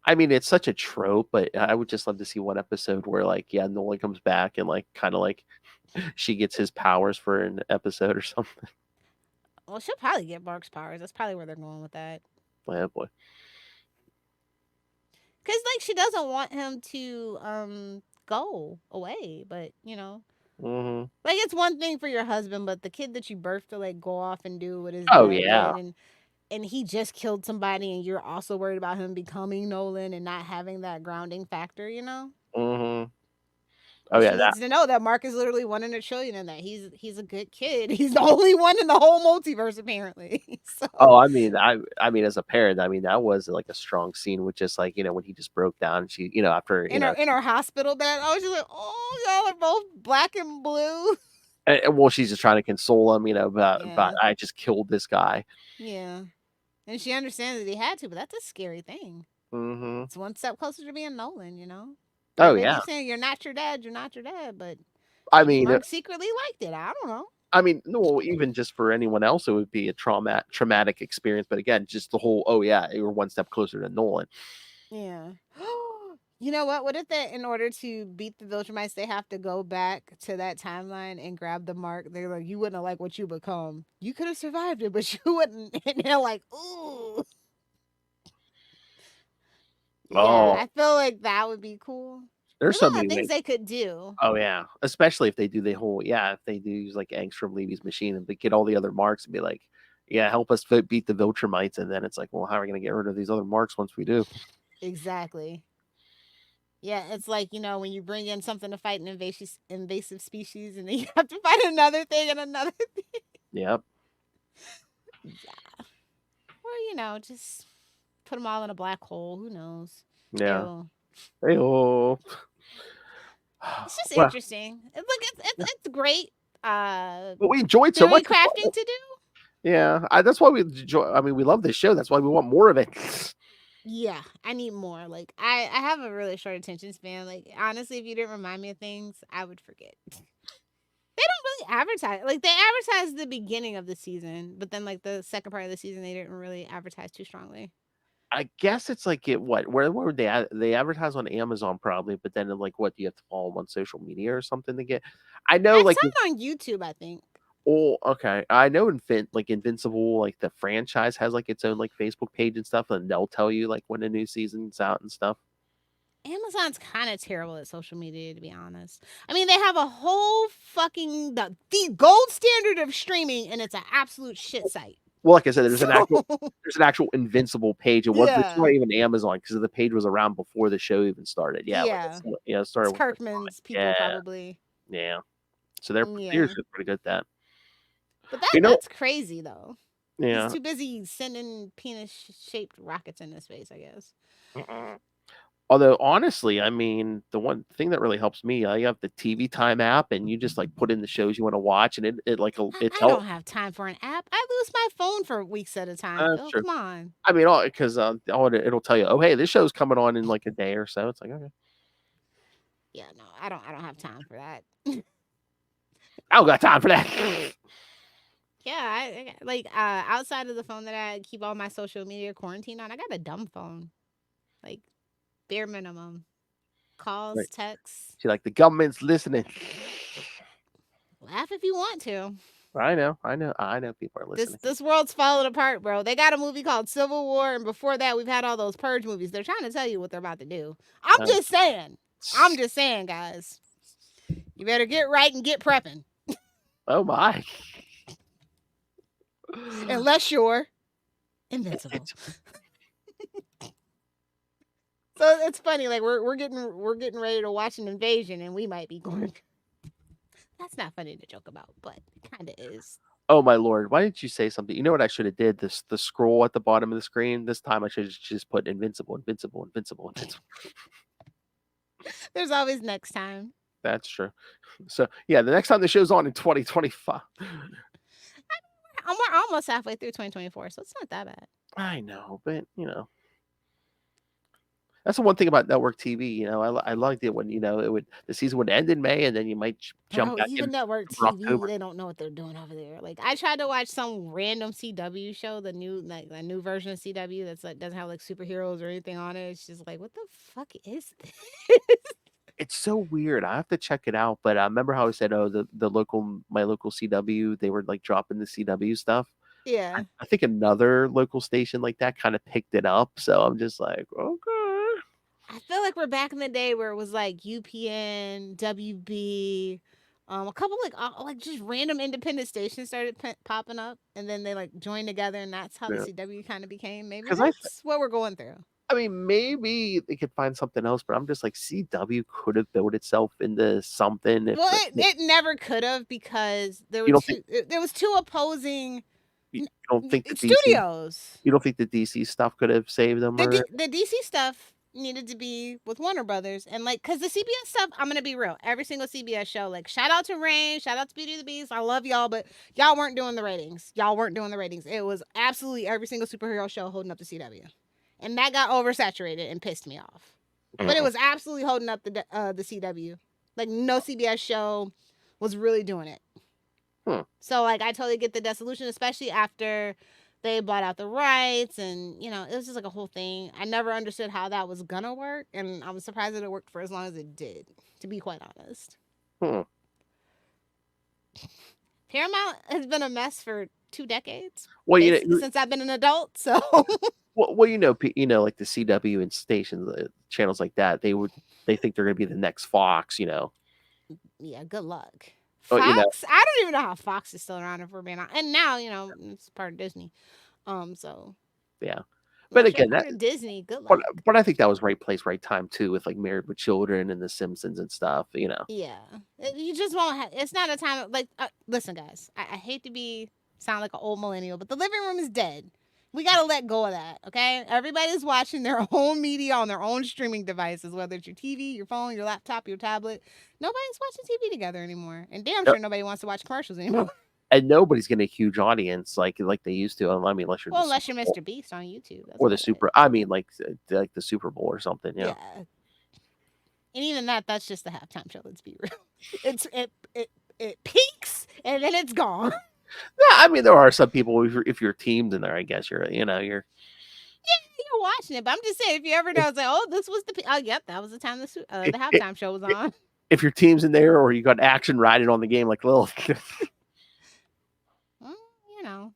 I mean, it's such a trope, but I would just love to see one episode where, like, Nolan comes back and, like, kind of like she gets his powers for an episode or something. Well, she'll probably get Mark's powers. That's probably where they're going with that. Oh, boy. Because, like, she doesn't want him to go away, but, like, it's one thing for your husband, but the kid that you birthed to, like, go off and do what his dad did, and he just killed somebody, and you're also worried about him becoming Nolan and not having that grounding factor, Oh, yeah, she needs to know that Mark is literally 1 in a trillion, and that he's a good kid. He's the only one in the whole multiverse, apparently. So. Oh, I mean, as a parent, I mean, that was like a strong scene with just like when he just broke down. She, after in her hospital bed, I was just like, oh, y'all are both black and blue. And well, she's just trying to console him, about I just killed this guy. Yeah, and she understands that he had to, but that's a scary thing. It's one step closer to being Nolan, Oh, maybe yeah. saying you're not your dad, but I mean, Mark secretly liked it. I don't know. I mean, no, even just for anyone else, it would be a traumatic experience. But again, just the whole, you're one step closer to Nolan. Yeah. You know what? What if in order to beat the Viltrumites, they have to go back to that timeline and grab the Mark? They're like, you wouldn't have liked what you become. You could have survived it, but you wouldn't. And they're like, ooh. Oh. Yeah, I feel like that would be cool. There's so many things they could do. Oh, yeah. Especially if they do the whole, if they do use like angst from Levy's machine and they get all the other marks and be like, help us beat the Viltrumites. And then it's like, well, how are we going to get rid of these other marks once we do? Exactly. Yeah, it's like, when you bring in something to fight an invasive species and then you have to fight another thing and another thing. Yep. Yeah. Or, just put them all in a black hole. Who knows? Yeah. Ew. Hey-oh. It's just Well, interesting. It's great. but we enjoyed so Theory much. crafting to do. Yeah, that's why we enjoy. I mean, we love this show. That's why we want more of it. Yeah, I need more. Like I have a really short attention span. Like honestly, if you didn't remind me of things, I would forget. They don't really advertise. Like they advertised the beginning of the season, but then like the second part of the season, they didn't really advertise too strongly. I guess it's like where would they advertise on Amazon probably, but then like what do you have to follow them on social media or something to get? I know I like saw it on YouTube, I think. oh okay, I know Invincible like the franchise has like its own like Facebook page and stuff, and they'll tell you like when a new season's out and stuff. Amazon's kind of terrible at social media, to be honest. I mean, they have a whole fucking the gold standard of streaming, and it's an absolute shit site. Well, like I said, there's So, an actual Invincible page. It's yeah, not even Amazon because the page was around before the show even started. Yeah, yeah. it started It's with Kirkman's people yeah, probably. yeah. So they're Yeah, seriously pretty good at that. but You know, that's crazy though. He's yeah. too busy sending penis-shaped rockets into space, I guess. Mm-mm. Although honestly, I mean, the one thing that really helps me, you have the TV Time app, and you just like put in the shows you want to watch, and it like it I don't tells. have time for an app. I lose my phone for weeks at a time. That's Phil, true. come on. I mean, because it'll tell you, oh hey, this show's coming on in like a day or so. It's like okay, Yeah, no, I don't have time for that. I don't got time for that. Yeah, like outside of the phone that I keep all my social media quarantine on, I got a dumb phone. Like bare minimum. Calls, Right. texts. She like the government's listening. Laugh if you want to. I know people are listening. This world's falling apart, bro. They got a movie called Civil War, and before that, we've had all those Purge movies. They're trying to tell you what they're about to do. I'm just saying, guys. You better get right and get prepping. Oh my. Unless you're invincible. So it's funny, like we're getting ready to watch an invasion, and we might be going. That's not funny to joke about, but it kind of is. Oh my lord! Why didn't you say something? You know what I should have did? The scroll at the bottom of the screen. This time I should just put Invincible. There's always next time. That's true. So yeah, the next time the show's on in 2025. We're almost halfway through 2024, so it's not that bad. I know, but that's the one thing about network TV. I liked it when the season would end in May, and then you might jump back even in network for TV, October. they don't know what they're doing over there. Like I tried to watch some random CW show, the new version of CW that's like doesn't have like superheroes or anything on it. It's just like, what the fuck is this? It's so weird. I have to check it out. But I remember how I said, oh, my local CW, they were like dropping the CW stuff. Yeah. I think another local station like that kind of picked it up. So I'm just like, okay. I feel like we're back in the day where it was like UPN, WB, a couple like just random independent stations started popping up, and then they like joined together, and that's how the CW kind of became. Maybe that's what we're going through. I mean, maybe they could find something else, but I'm just like, CW could have built itself into something. Well, it never could have because there was two opposing. You don't think the studios? You don't think the DC stuff could have saved them? The DC stuff needed to be with Warner Brothers, and like, cause the CBS stuff, I'm gonna be real. Every single CBS show, like, shout out to Rain, shout out to Beauty and the Beast, I love y'all, but y'all weren't doing the ratings. It was absolutely every single superhero show holding up the CW, and that got oversaturated and pissed me off. But it was absolutely holding up the CW. Like, no CBS show was really doing it. So like, I totally get the dissolution, especially after they bought out the rights, and it was just like a whole thing. I never understood how that was gonna work, and I was surprised that it worked for as long as it did, to be quite honest. Paramount has been a mess for 2 decades. Well, since I've been an adult, so. well, like the CW and stations, channels like that, they think they're gonna be the next Fox, Yeah, good luck. Fox? I don't even know how Fox is still around if we're being honest. And now, it's part of Disney. So. Yeah. But Unless you're again, part of Disney, good but luck. but I think that was right place, right time too, with like Married with Children and The Simpsons and stuff. Yeah, you just won't. It's not a time like. Listen, guys, I hate to sound like an old millennial, but the living room is dead. We gotta let go of that, okay? Everybody's watching their own media on their own streaming devices, whether it's your TV, your phone, your laptop, your tablet. Nobody's watching TV together anymore, and damn Yep. sure nobody wants to watch commercials anymore. And nobody's getting a huge audience like they used to. I mean, unless you're Well, the unless Super you're Bowl Mr. Beast on YouTube, that's or the about it. Super. I mean, like the Super Bowl or something. Yeah. And even that's just the halftime show. Let's be real. It peaks and then it's gone. Yeah, I mean, there are some people if you're teamed in there. I guess you're. You're watching it, but I'm just saying if you ever know, it's like, oh, this was yep, that was the time the halftime show was on. If your team's in there, or you got action riding on the game like Lilith. Well,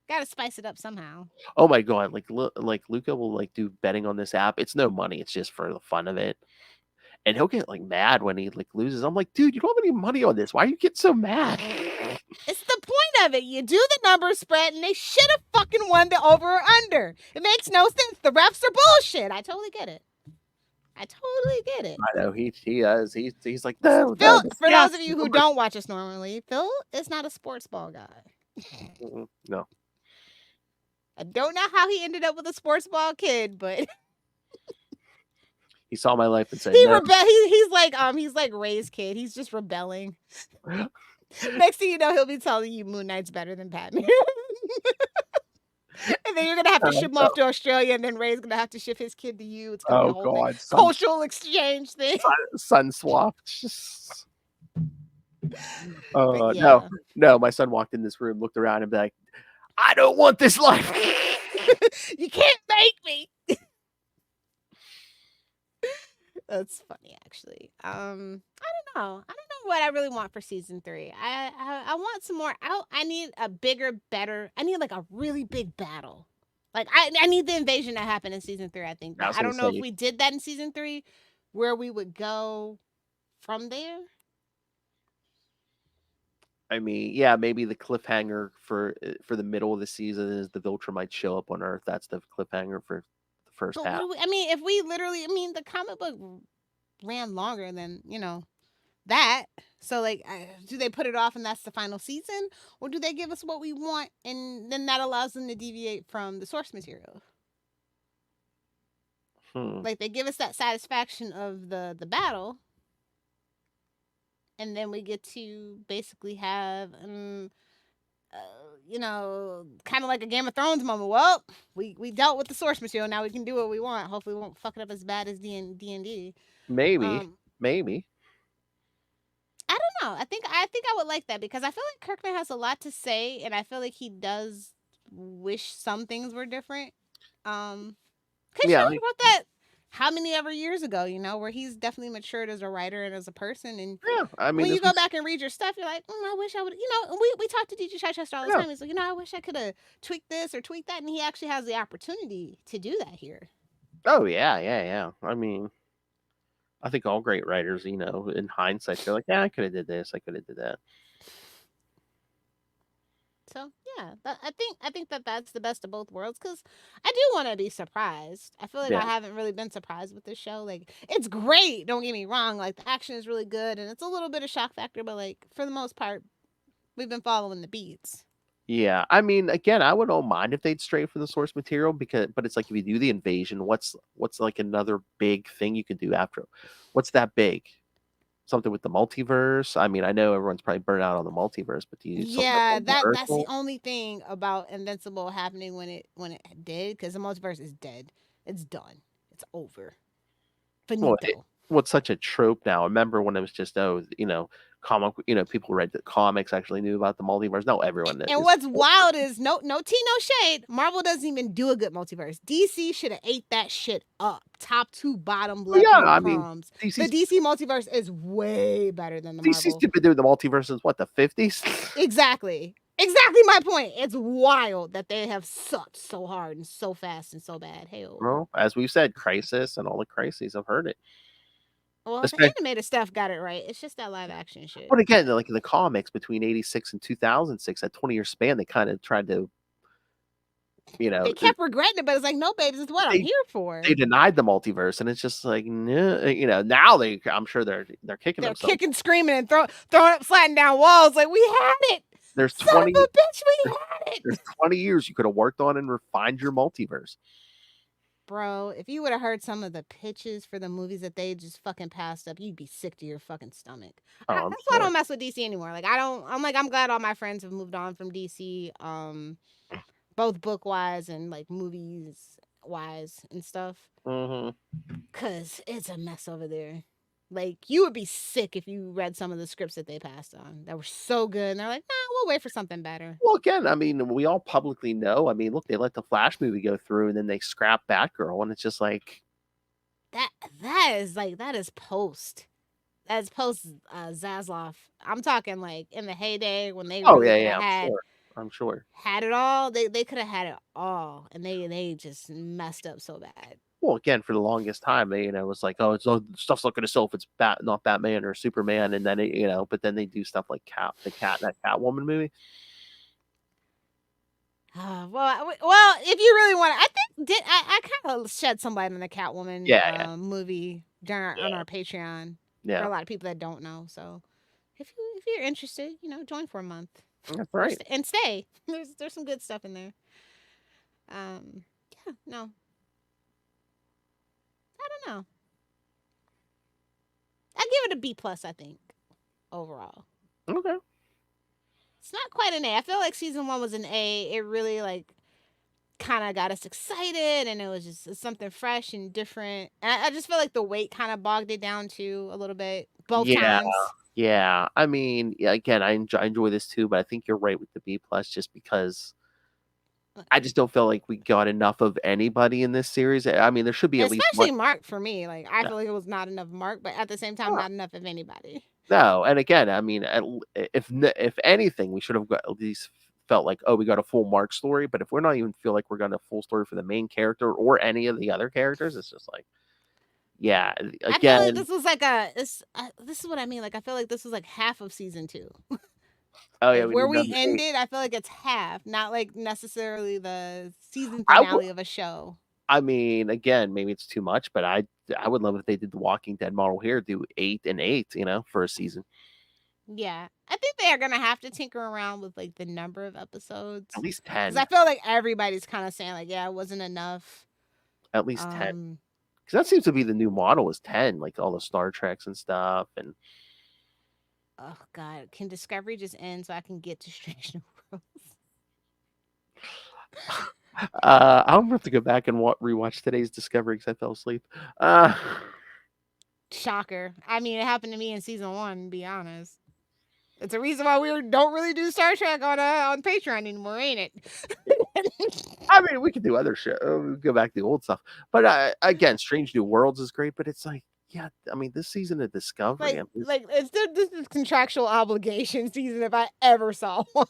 gotta spice it up somehow. Oh my god! Like Luca will like do betting on this app. It's no money. It's just for the fun of it. And he'll get like mad when he like loses. I'm like, dude, you don't have any money on this. Why you get so mad? It's the point of it. You do the number spread, and they should have fucking won the over or under. It makes no sense. The refs are bullshit. I totally get it. I know he does. He's like, no. Phil, for those of you who don't watch us normally, Phil is not a sports ball guy. No. I don't know how he ended up with a sports ball kid, but he saw my life and said, he no. He's like Ray's kid. He's just rebelling. Next thing you know, he'll be telling you Moon Knight's better than Batman. And then you're gonna have to ship him off to Australia, and then Ray's gonna have to ship his kid to you. It's gonna be a whole thing. Cultural exchange thing. Son swap. No, my son walked in this room, looked around, and be like, I don't want this life. You can't make me. That's funny, actually. I don't know what I really want for season 3. I want some more. I need a bigger, better. I need like a really big battle. Like I need the invasion to happen in season 3. I think. But I don't know if we did that in season 3, where we would go from there. I mean, yeah, maybe the cliffhanger for the middle of the season is the Viltra might show up on Earth. That's the cliffhanger for the first half. If we literally, the comic book ran longer than that. So like, do they put it off and that's the final season, or do they give us what we want and then that allows them to deviate from the source material? Like they give us that satisfaction of the battle. And then we get to basically have, kind of like a Game of Thrones moment. Well, we dealt with the source material. Now we can do what we want. Hopefully, we won't fuck it up as bad as D&D. Maybe. I don't know. I think I would like that because I feel like Kirkman has a lot to say, and I feel like he does wish some things were different. Because he wrote that how many ever years ago, where he's definitely matured as a writer and as a person. And when you go back and read your stuff, you're like, I wish I would, we talk to DJ Chichester all the time. He's like, I wish I could have tweaked this or tweaked that. And he actually has the opportunity to do that here. Oh, yeah. I mean, I think all great writers, in hindsight, they're like, yeah, I could have did this. I could have did that. So yeah, I think that's the best of both worlds because I do want to be surprised. I feel like I haven't really been surprised with this show. Like it's great, don't get me wrong. Like the action is really good and it's a little bit of shock factor, but like for the most part, we've been following the beats. Yeah, I mean, again, I wouldn't mind if they'd stray from the source material but it's like if you do the invasion, what's like another big thing you can do after? What's that big? Something with the multiverse. I mean, I know everyone's probably burnt out on the multiverse, but do you? That's the only thing about Invincible happening when it did, because the multiverse is dead. It's done. It's over. Finito. It's such a trope now. I remember when it was just comic. People read the comics, actually knew about the multiverse. No, everyone did. And what's wild is no tea, no shade. Marvel doesn't even do a good multiverse. DC should have ate that shit up, top to bottom, left crumbs. The DC multiverse is way better than the Marvel. DC's been doing the multiverse since what, the 50s? Exactly my point. It's wild that they have sucked so hard and so fast and so bad. Well, as we've said, Crisis and all the crises, I've heard it. Well, the animated stuff got it right. It's just that live action shit. But again, like in the comics between 86 and 2006, that 20-year span, they kind of tried to They kept regretting it, but it's like, no, babes, it's what I'm here for. They denied the multiverse, and it's just like, nah, now I'm sure they're kicking They're themselves. kicking, screaming, and throwing up, sliding down walls. Like, we had it. There's Son 20. of a bitch, we had it. There's 20 years you could have worked on and refined your multiverse. Bro, if you would have heard some of the pitches for the movies that they just fucking passed up, you'd be sick to your fucking stomach. Oh, That's why I don't mess with DC anymore. Like, I'm glad all my friends have moved on from DC, both book wise and like movies wise and stuff. Cause it's a mess over there. Like, you would be sick if you read some of the scripts that they passed on that were so good. And they're like, nah, we'll wait for something better. Well, again, I mean, we all publicly know. I mean, look, they let the Flash movie go through, and then they scrap Batgirl, and it's just like that is post. That's post Zaslav. I'm talking like in the heyday when they I'm sure had it all. They could have had it all, and they just messed up so bad. Well, again, for the longest time, it was like, oh, stuff's not going to sell if it's not Batman or Superman, and then but then they do stuff like that Catwoman movie. Well, if you really want, I think I kind of shed some light on the Catwoman movie on our Patreon for a lot of people that don't know. So if you're interested, join for a month. That's right, and stay. There's some good stuff in there. No. I don't know. I give it a B+, I think, overall. Okay. It's not quite an A. I feel like season 1 was an A. It really kind of got us excited, and it was just something fresh and different. And I just feel like the weight kind of bogged it down too a little bit both times. Yeah. I mean, again, I enjoy this too, but I think you're right with the B+ just because I just don't feel like we got enough of anybody in this series. I mean, there should be at least especially Mark for me. Like, I feel like it was not enough Mark, but at the same time, not enough of anybody. No, and again, I mean, if anything, we should have at least felt like, oh, we got a full Mark story. But if we're not even feel like we're getting a full story for the main character or any of the other characters, it's just like, yeah. Again, I feel like this was like this is what I mean. Like, I feel like this was like half of season 2. Oh yeah, where we ended, I feel like it's half, not like necessarily the season finale of a show. I mean, again, maybe it's too much, but I would love if they did the Walking Dead model here, do 8 and 8, for a season. Yeah, I think they are gonna have to tinker around with like the number of episodes. At least 10. Because I feel like everybody's kind of saying like, yeah, it wasn't enough. At least 10. Because that seems to be the new model is 10, like all the Star Treks and stuff, and. Oh God! Can Discovery just end so I can get to Strange New Worlds? I'll have to go back and rewatch today's Discovery because I fell asleep. Shocker! I mean, it happened to me in season 1. To be honest, it's a reason why we don't really do Star Trek on Patreon anymore, ain't it? I mean, we could do other shit. Go back to the old stuff, but again, Strange New Worlds is great, but it's like. Yeah, I mean, this season of Discovery... this is contractual obligation season if I ever saw one.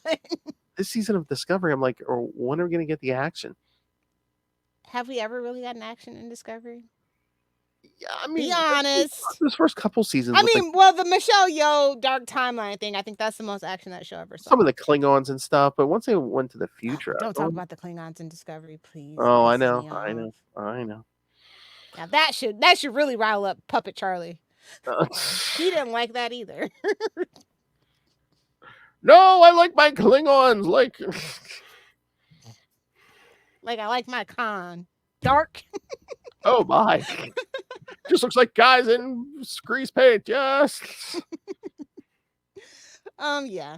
This season of Discovery, I'm like, when are we going to get the action? Have we ever really gotten action in Discovery? Yeah, I mean... Be honest. This first couple seasons... I mean, well, the Michelle Yeoh Dark Timeline thing, I think that's the most action that show ever saw. Some of the Klingons and stuff, but once they went to the future... Don't talk about the Klingons in Discovery, please. Oh, I know. Now that should really rile up Puppet Charlie. He didn't like that either. No, I like my Klingons like I like my Khan. Dark. Oh my. Just looks like guys in grease paint, yes. Yeah.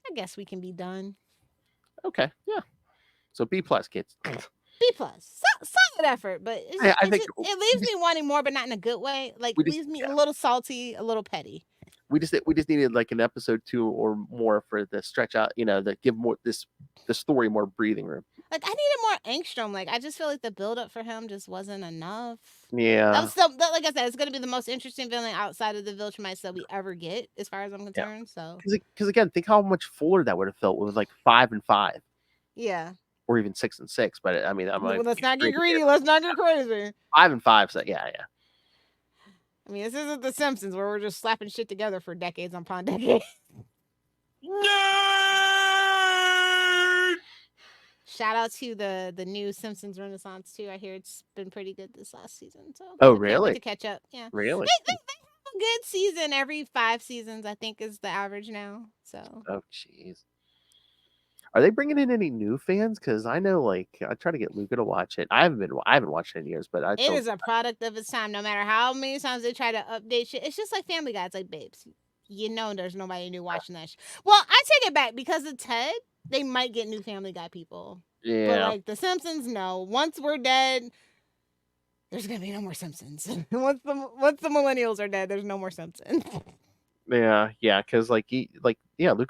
I guess we can be done. Okay, yeah. So B+, kids. B+. Solid effort, but it leaves me wanting more, but not in a good way. Like, leaves me a little salty, a little petty. We just needed like an episode 2 or more for the stretch out, that give more the story more breathing room. Like, I needed more Angstrom. Like, I just feel like the build up for him just wasn't enough. Yeah. Like I said, it's going to be the most interesting villain outside of the Viltrumites that we ever get, as far as I'm concerned. Yeah. So, because again, think how much fuller that would have felt with like 5 and 5. Yeah. Or even 6 and 6, but I mean, let's not get greedy. Let's not get crazy. 5 and 5, so yeah. I mean, this isn't The Simpsons where we're just slapping shit together for decades upon decades. Nerd! Shout out to the new Simpsons Renaissance too. I hear it's been pretty good this last season. So Oh, I can't wait really? to catch up. Yeah, Really? they have a good season every 5 seasons. I think is the average now. So Oh, jeez. Are they bringing in any new fans? Because I know, like, I try to get Luca to watch it. I haven't watched it in years, but I it is a product of its time. No matter how many times they try to update shit, it's just like Family Guy. It's like, babes, you know, there's nobody new watching that. Well, I take it back because of Ted. They might get new Family Guy people. But yeah. like the Simpsons, no. Once we're dead, there's gonna be no more Simpsons. once the millennials are dead, there's no more Simpsons. Yeah, because Luca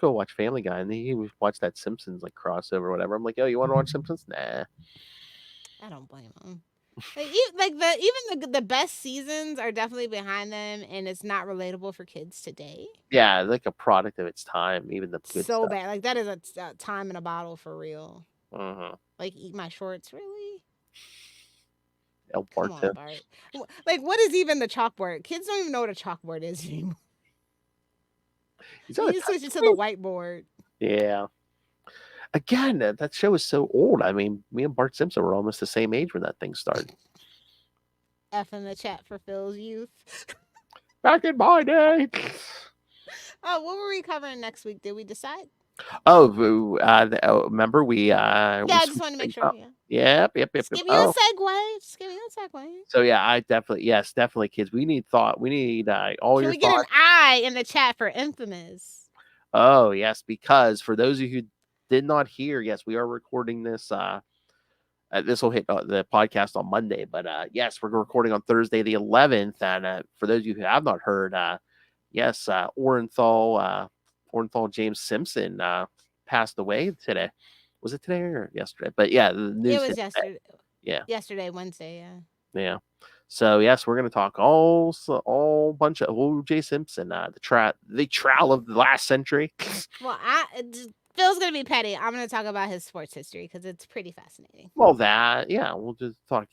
will watch Family Guy, and he would watch that Simpsons like crossover or whatever. I'm like, oh, you want to watch Simpsons? Nah. I don't blame them. Even the best seasons are definitely behind them, and it's not relatable for kids today. Yeah, like a product of its time. Even the good So stuff. bad, like that is a time in a bottle for real. Uh-huh. Like eat my shorts, really? El Come Parto. on, Bart. Like, what is even the chalkboard? Kids don't even know what a chalkboard is anymore. You need to switch it to the whiteboard. Yeah. Again, that show is so old. I mean, me and Bart Simpson were almost the same age when that thing started. F in the chat for Phil's youth. Back in my day. Oh, what were we covering next week? Did we decide? Remember we Yeah, I just wanted to make sure. Yeah. Yep. Just give you a segue. Just give you a segue. So yeah, definitely, kids. We need thought. We need all Can your we get thoughts. an I in the chat for Infamous? Oh yes, because for those of you who did not hear, yes, we are recording this. This will hit the podcast on Monday, but yes, we're recording on Thursday the 11th. And for those of you who have not heard, yes, Orenthal James Simpson passed away today. Was it today or yesterday? But yeah, the news. It was yesterday. Yeah. Yesterday, Wednesday. Yeah. Yeah. So yes, we're gonna talk all bunch of O.J. Simpson, the trial of the last century. Well, Phil's gonna be petty. I'm gonna talk about his sports history because it's pretty fascinating. Well, we'll just talk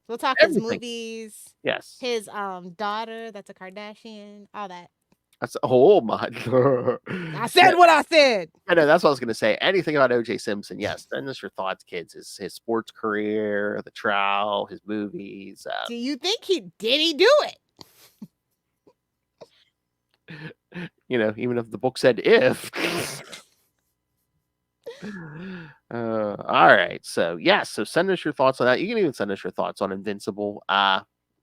We'll talk everything. his movies. Yes. His daughter, that's a Kardashian. All that. Oh my! I said what I said. I know that's what I was going to say. Anything about O.J. Simpson? Yes. Send us your thoughts, kids. His sports career, the trial, his movies. Do you think he do it? Even if the book said if. All right. So so send us your thoughts on that. You can even send us your thoughts on Invincible.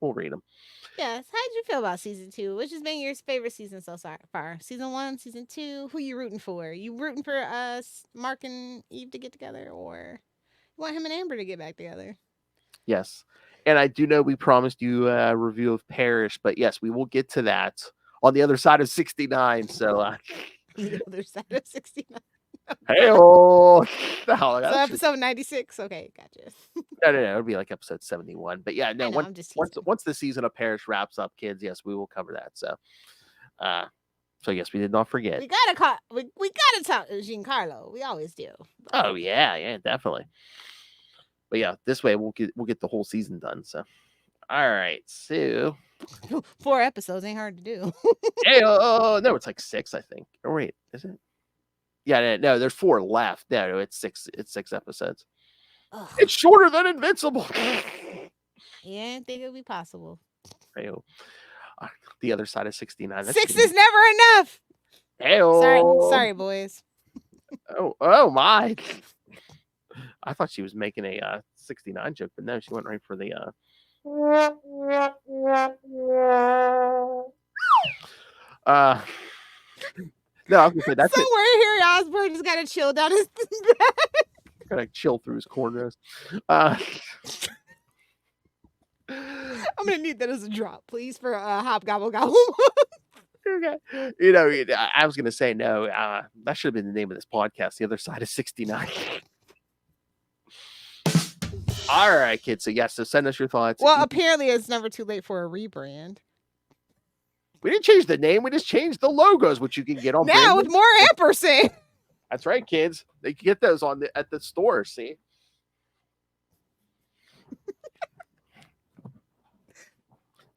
We'll read them. Yes. How did you feel about season 2? Which has been your favorite season so far? Season 1, season 2. Who you rooting for? You rooting for Mark and Eve to get together, or you want him and Amber to get back together? Yes. And I do know we promised you a review of Perich, but yes, we will get to that on the other side of 69. So the other side of 69. Hey-oh. So episode 96. Okay, gotcha. No. It'll be like episode 71. But yeah, no. Once the season of Perich wraps up, kids, yes, we will cover that. So yes, we did not forget. We gotta talk Giancarlo. We always do. Oh yeah, definitely. But yeah, this way we'll get the whole season done. So, all right. So 4 episodes ain't hard to do. No, it's like 6, I think. Or wait, is it? Yeah, no, there's 4 left. No, it's 6. It's 6 episodes. Ugh. It's shorter than Invincible. Yeah, I didn't think it would be possible. The other side of 69. 6 is never enough. Sorry, boys. Oh my! I thought she was making a 69 joke, but no, she went right for the. No, I was gonna say that's somewhere Harry Osborn just gotta chill down his back. Gotta chill through his cornrows. I'm gonna need that as a drop, please, for Hobgobble Gobble. Okay. I was gonna say no. That should have been the name of this podcast. The other side of 69. All right, kids. So yes, so send us your thoughts. Well, apparently it's never too late for a rebrand. We didn't change the name. We just changed the logos, which you can get on now with more ampersand. That's right, kids. They can get those at the store. See.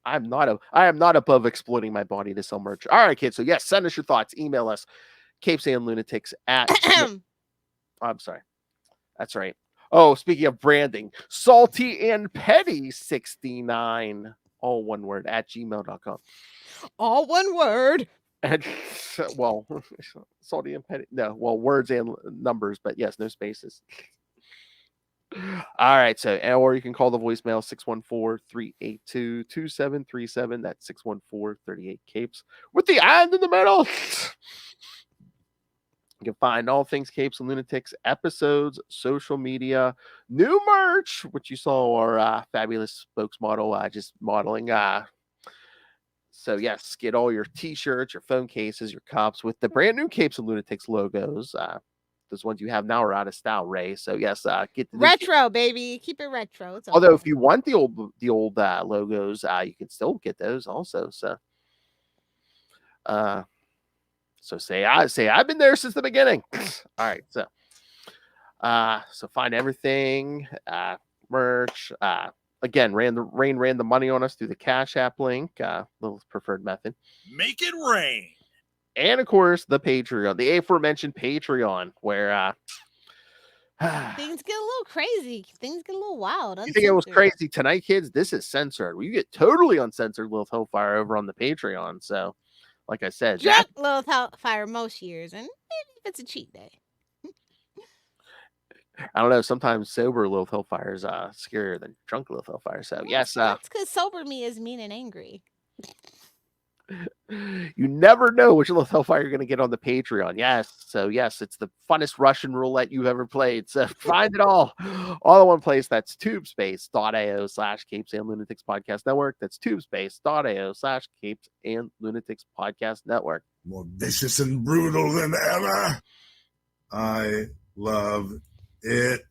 I am not above exploiting my body to sell merch. All right, kids. So yes, send us your thoughts. Email us, CapesandLunatics at. I'm sorry. That's right. Oh, speaking of branding, Salty and Petty 69, all one word, at gmail.com. All one word. And well, Salty and Petty, no, well, words and numbers, but yes, no spaces. All right, so or you can call the voicemail 614-382-2737. That's 614-38-CAPES with the and in the middle. You can find all things Capes and Lunatics, episodes, social media, new merch, which you saw our fabulous spokesmodel just modeling. So yes, get all your t-shirts, your phone cases, your cups with the brand new Capes and Lunatics logos. Those ones you have now are out of style, Ray. So yes, get the retro, baby. Keep it retro. It's although okay. if you want the old logos, you can still get those also. So say I've been there since the beginning. All right, so find everything, merch. Again, Rain ran the money on us through the Cash App link, Lilith's preferred method. Make it rain. And of course, the Patreon, the aforementioned Patreon, where things get a little crazy. Things get a little wild. You think it was crazy tonight, kids? This is censored. You get totally uncensored Lilith Hellfire over on the Patreon. So, like I said, drunk Lilith Hellfire most years, and maybe if it's a cheat day. I don't know. Sometimes sober Lilith Hellfire is scarier than drunk Lilith Hellfire. So well, yes, that's because sober me is mean and angry. You never know which Lilith Hellfire you're going to get on the Patreon. Yes, so yes, it's the funnest Russian roulette you've ever played. So find it all in one place. That's tubespace.ao/Capes and Lunatics Podcast Network. That's tubespace.ao/Capes and Lunatics Podcast Network. More vicious and brutal than ever. I love it.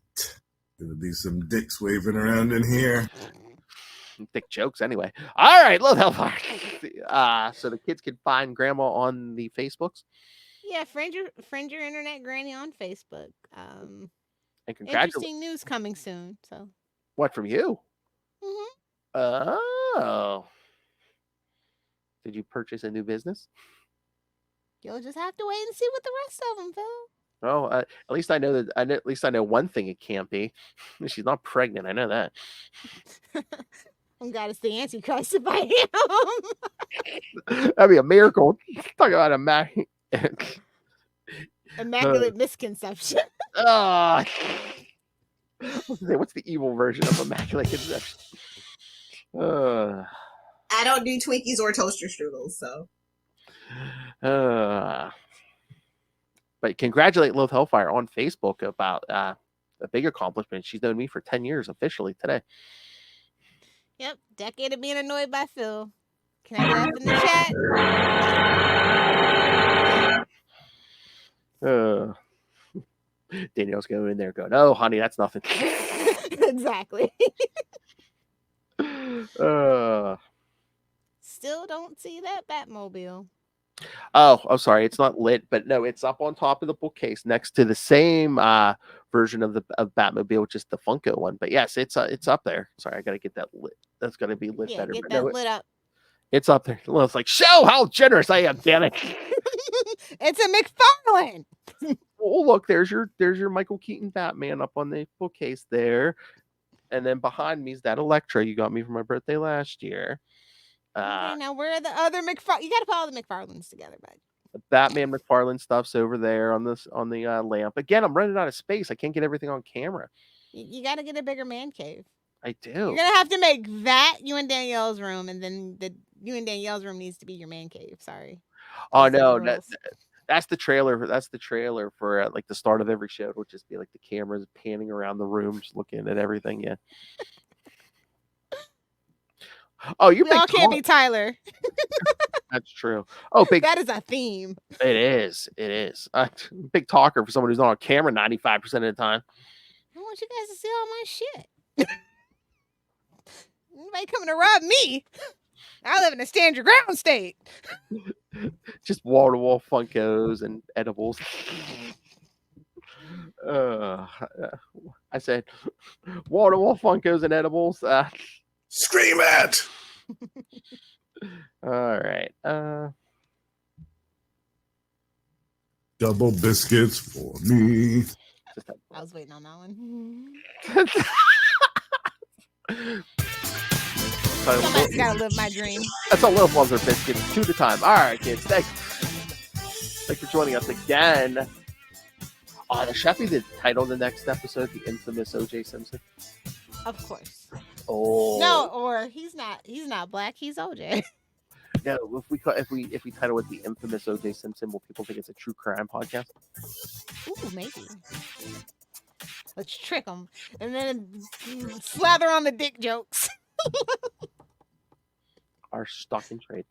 Gonna be some dicks waving around in here. Thick jokes anyway. All right, Lilith Hellfire. So the kids can find Grandma on the Facebooks. Yeah, friend your internet granny on Facebook. And interesting news coming soon. So what from you? Mm-hmm. Oh, did you purchase a new business? You'll just have to wait and see what the rest of them, Phil. Oh, at least I know that. At least I know one thing it can't be. She's not pregnant. I know that. I'm glad it's the Antichrist if I am. That'd be a miracle. Talk about immaculate misconception. What's the evil version of immaculate conception? I don't do Twinkies or toaster strudels, so. But congratulate Lilith Hellfire on Facebook about a big accomplishment. She's known me for 10 years officially today. Yep, decade of being annoyed by Phil. Can I get up in the chat? Danielle's going in there going, "Oh, honey, that's nothing." Exactly. Still don't see that Batmobile. Oh, sorry, it's not lit, but no, it's up on top of the bookcase next to the same version of Batmobile, which is the Funko one. But yes, it's up there. Sorry, I gotta get that lit. That's gonna be lit better. Get that lit up. It's up there. Well, it's like, show how generous I am, damn it. It's a McFarlane. Oh, look, there's your Michael Keaton Batman up on the bookcase there. And then behind me is that Elektra you got me for my birthday last year. Okay, now where are the other McFarlane? You got to put all the McFarlanes together, bud. The Batman McFarlane stuff's over there on the lamp. Again, I'm running out of space. I can't get everything on camera. You got to get a bigger man cave. I do. You're gonna have to make that you and Danielle's room, and then you and Danielle's room needs to be your man cave. Sorry. Oh no, that's the trailer. That's the trailer for like the start of every show. It would just be like the cameras panning around the room, just looking at everything. Yeah. Oh, you all can't be Tyler. That's true. Oh, big. That is a theme. It is. It is. Big talker for someone who's not on camera 95% of the time. I want you guys to see all my shit. Anybody coming to rob me? I live in a stand your ground state. Just wall to wall Funkos and edibles. I said wall to wall Funkos and edibles. Scream at. All right. Double biscuits for me. Just had I was waiting on that one. Somebody's gotta live my dream. That's all Little Ones are biscuits. 2 at a time. All right, kids. Thanks for joining us again. The chef did title the next episode "The Infamous O.J. Simpson." Of course. Oh No, or he's not black. He's OJ. no! If we title it "The Infamous O.J. Simpson," will people think it's a true crime podcast? Ooh, maybe. Let's trick them and then slather on the dick jokes. Are stuck in trade.